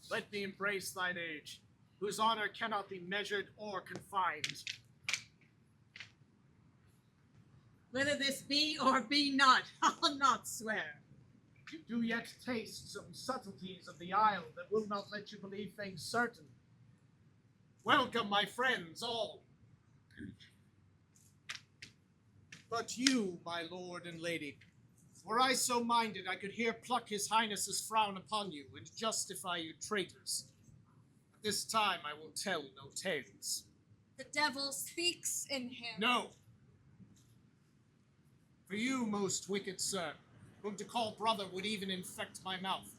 let me embrace thine age, whose honor cannot be measured or confined. Whether this be or be not, I'll not swear. You do yet taste some subtleties of the isle that will not let you believe things certain. Welcome, my friends, all. But you, my lord and lady, were I so minded, I could here pluck his highness's frown upon you and justify you traitors. At this time I will tell no tales. The devil speaks in him. No. For you, most wicked sir, whom to call brother would even infect my mouth.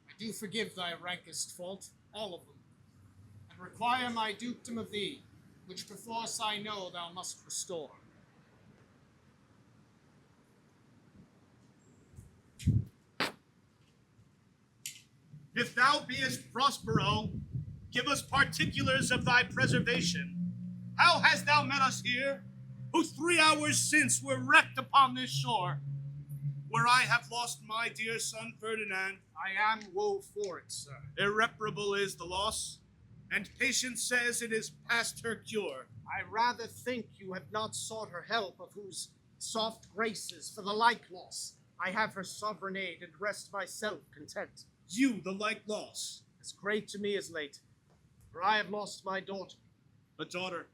I do forgive thy rankest fault, all of them, and require my dukedom of thee, which perforce I know thou must restore. If thou beest Prospero, give us particulars of thy preservation. How hast thou met us here, who 3 hours since were wrecked upon this shore, where I have lost my dear son Ferdinand? I am woe for it, sir. Irreparable is the loss, and patience says it is past her cure. I rather think you have not sought her help, of whose soft graces for the like loss I have her sovereign aid, and rest myself content. You, the like loss? As great to me as late, for I have lost my daughter. A daughter?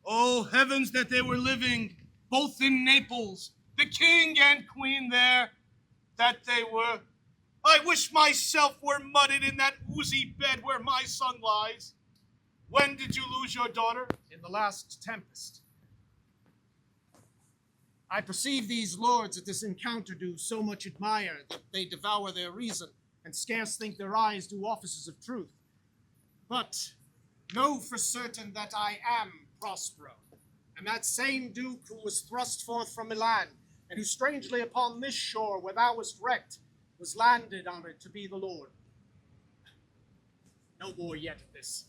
Oh, heavens, that they were living, both in Naples, the king and queen there, that they were. I wish myself were mudded in that oozy bed where my son lies. When did you lose your daughter? In the last Tempest. I perceive these lords at this encounter do so much admire that they devour their reason, and scarce think their eyes do offices of truth. But know for certain that I am Prospero, and that same duke who was thrust forth from Milan, and who strangely upon this shore where thou wast wrecked, was landed on it to be the lord. No more yet of this,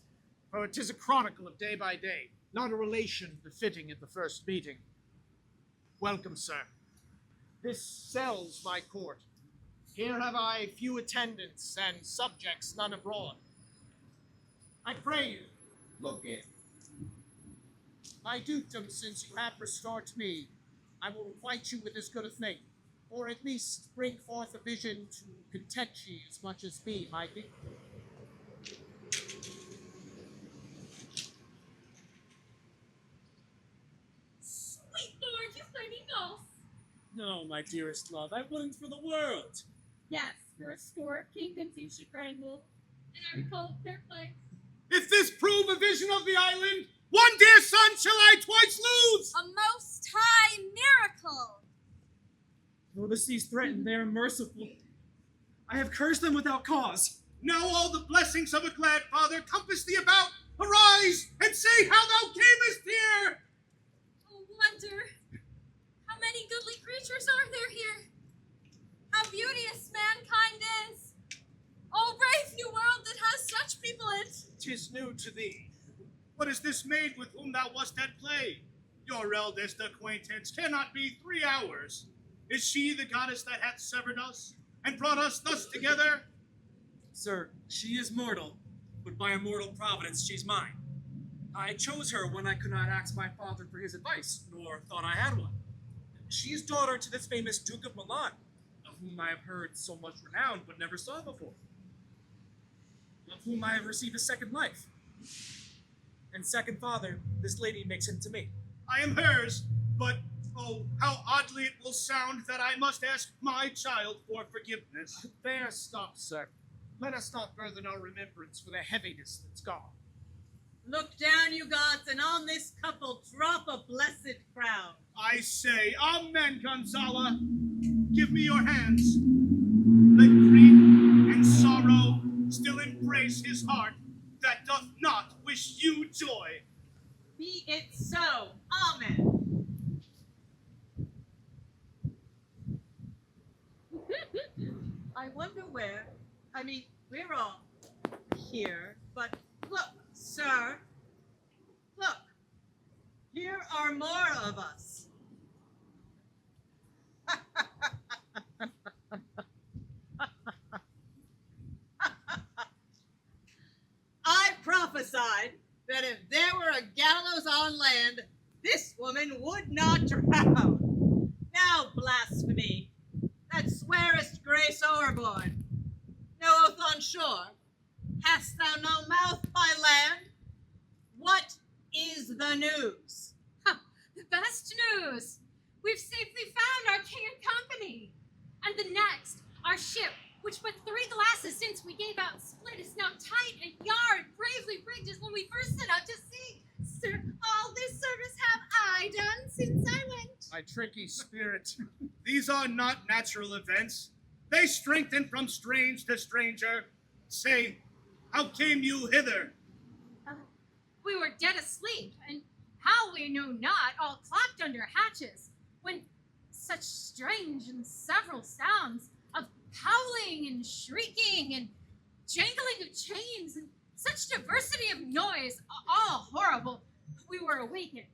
for it is a chronicle of day by day, not a relation befitting at the first meeting. Welcome, sir. This cell's my court. Here have I few attendants and subjects, none abroad. I pray you, look in. My dukedom, since you have restored to me, I will requite you with as good a thing, or at least bring forth a vision to content ye as much as me, my king. Sweet lord, you play me false. No, my dearest love, I wouldn't for the world. Yes, for a score of kingdoms you should wrangle, and I recall their place. If this prove a vision of the island, one dear son shall I twice lose! A most high miracle! Though the seas threaten, they are merciful. I have cursed them without cause. Now all the blessings of a glad father compass thee about. Arise, and say how thou camest here! Oh, wonder, how many goodly creatures are there here? How beauteous mankind is! Oh, brave new world that has such people in it! 'Tis new to thee. What is this maid with whom thou wast at play? Your eldest acquaintance cannot be 3 hours. Is she the goddess that hath severed us, and brought us thus together? Sir, she is mortal, but by a mortal providence she's mine. I chose her when I could not ask my father for his advice, nor thought I had one. She is daughter to this famous Duke of Milan, of whom I have heard so much renown, but never saw before. Of whom I have received a second life. And second father, this lady makes him to me. I am hers, but oh, how oddly it will sound that I must ask my child for forgiveness. There, stop, sir. Let us not burthen our remembrance with a heaviness that's gone. Look down, you gods, and on this couple drop a blessed crown. I say, Amen, Gonzala. give me your hands. Let grief and sorrow still embrace his heart that doth not wish you joy. Be it so. Amen. I wonder where. We're all here, but look, sir. Look, here are more of us. I prophesied that if there were a gallows on land, this woman would not drown. Now blasphemy, that swearest grace overboard, no oath on shore. Hast thou no mouth by land? What is the news? The best news! We've safely found our king and company. And the next, our ship, which but 3 glasses since we gave out split, is now tight and yard, bravely rigged as when we first set out to sea. Sir, all this service have I done since I went. My tricky spirit, these are not natural events. They strengthen from strange to stranger. Say, how came you hither? We were dead asleep, and how we knew not, all clapped under hatches, when such strange and several sounds of howling and shrieking and jangling of chains and such diversity of noise, all horrible, we were awakened.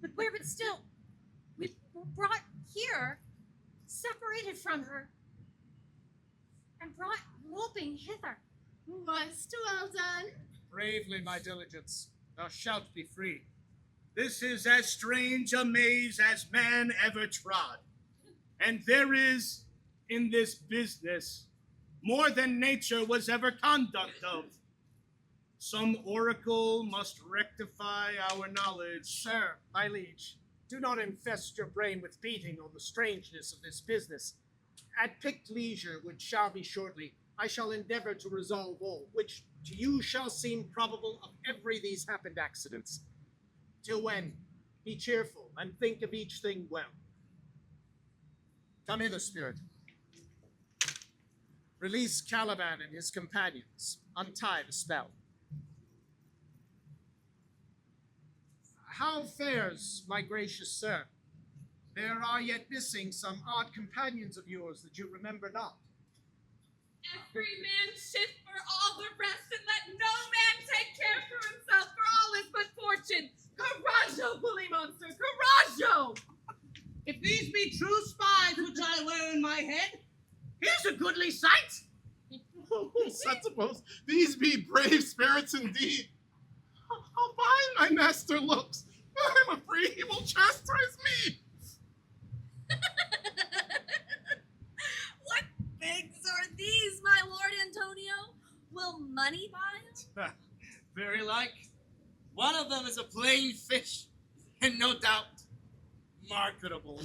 But still, we were brought here, separated from her, and brought moping hither. Most well done. Bravely, my diligence, thou shalt be free. This is as strange a maze as man ever trod. And there is, in this business, more than nature was ever conduct of. Some oracle must rectify our knowledge. Sir, my liege, do not infest your brain with beating on the strangeness of this business. At picked leisure, which shall be shortly, I shall endeavor to resolve all, which to you shall seem probable of every these happened accidents. Till when, be cheerful, and think of each thing well. Come hither, spirit. Release Caliban and his companions. Untie the spell. How fares, my gracious sir? There are yet missing some odd companions of yours that you remember not. Every man shift for all the rest, and let no man take care for himself, for all is but fortune. Coraggio, bully monster, coraggio! If these be true spies which I wear in my head, here's a goodly sight. Suppose these be brave spirits indeed. How fine my master looks. I'm afraid he will chastise me. What things are these, my lord Antonio? Will money buy it? Very like. One of them is a plain fish, and no doubt marketable.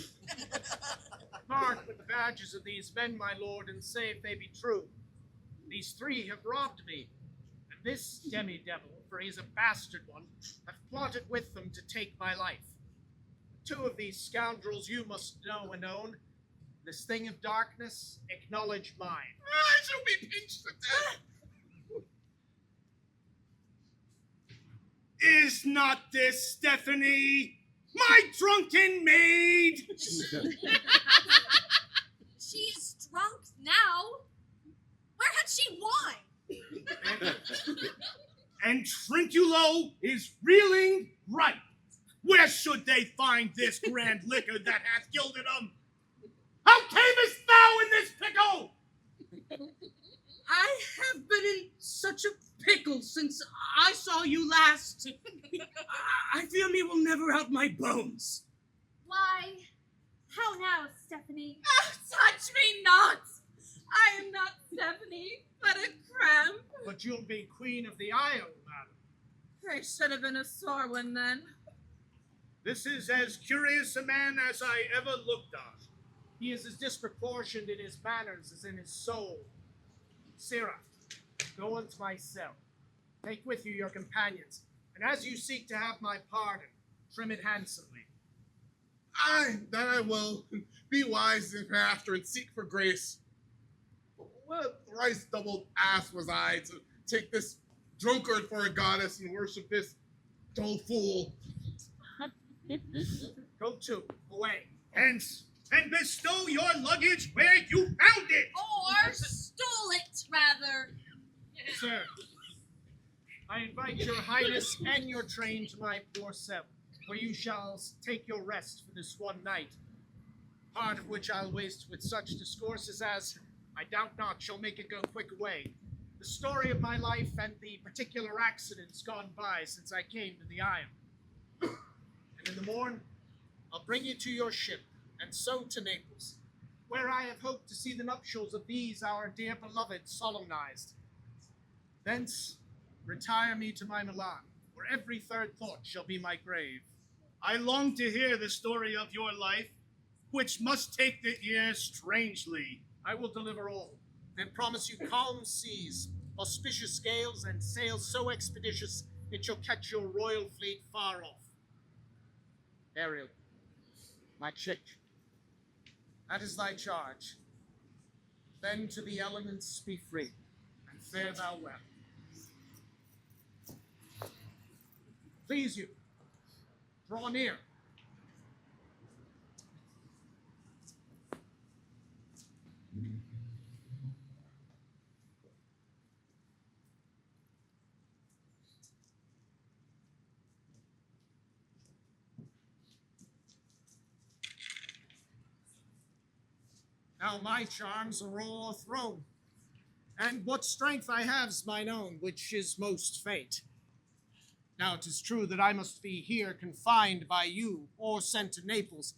Mark with the badges of these men, my lord, and say if they be true. These 3 have robbed me, and this demi-devil, for he is a bastard one, have plotted with them to take my life. 2 of these scoundrels you must know and own. This thing of darkness, acknowledge mine. I shall be pinched to death. Is not this Stephanie, my drunken maid? She's drunk now. Where had she wine? And Trinculo is reeling right. Where should they find this grand liquor that hath gilded 'em? How camest thou in this pickle? I have been in such a pickle since I saw you last. I fear me will never out my bones. Why, how now, Stephanie? Oh, touch me not! I am not Stephanie, but a cramp. But you'll be queen of the Isle, madam. I should have been a sore one then. This is as curious a man as I ever looked on. He is as disproportioned in his manners as in his soul. Sirrah, go unto my cell. Take with you your companions, and as you seek to have my pardon, trim it handsomely. I will be wise hereafter and seek for grace. What a thrice doubled ass was I to take this drunkard for a goddess and worship this dull fool. Go to, away. Hence, and bestow your luggage where you found it. Or stole it, rather. Sir, I invite your highness and your train to my poor cell, where you shall take your rest for this one night, part of which I'll waste with such discourses as, I doubt not, shall make it go quick away. The story of my life and the particular accidents gone by since I came to the isle. And in the morn, I'll bring you to your ship, and so to Naples, where I have hoped to see the nuptials of these our dear beloved solemnized. Thence retire me to my Milan, where every third thought shall be my grave. I long to hear the story of your life, which must take the ear strangely. I will deliver all, and promise you calm seas, auspicious gales, and sails so expeditious it shall catch your royal fleet far off. Ariel, my chick, that is thy charge. Then to the elements be free, and fare thou well. Please you, draw near. Now my charms are all o'erthrown, and what strength I have's mine own, which is most fate. Now 'tis true that I must be here confined by you, or sent to Naples,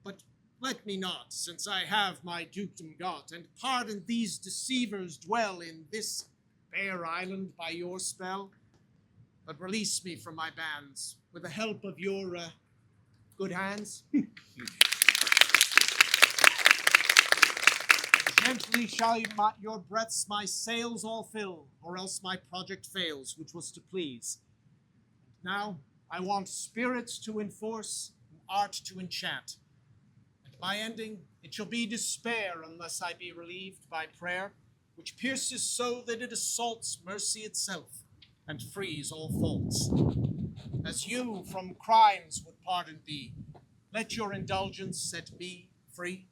but let me not, since I have my dukedom got, and pardon these deceivers dwell in this fair island by your spell, but release me from my bands, with the help of your good hands. Gently shall your breaths my sails all fill, or else my project fails, which was to please. Now I want spirits to enforce, and art to enchant. At my ending, it shall be despair, unless I be relieved by prayer, which pierces so that it assaults mercy itself, and frees all faults. As you from crimes would pardoned be, let your indulgence set me free.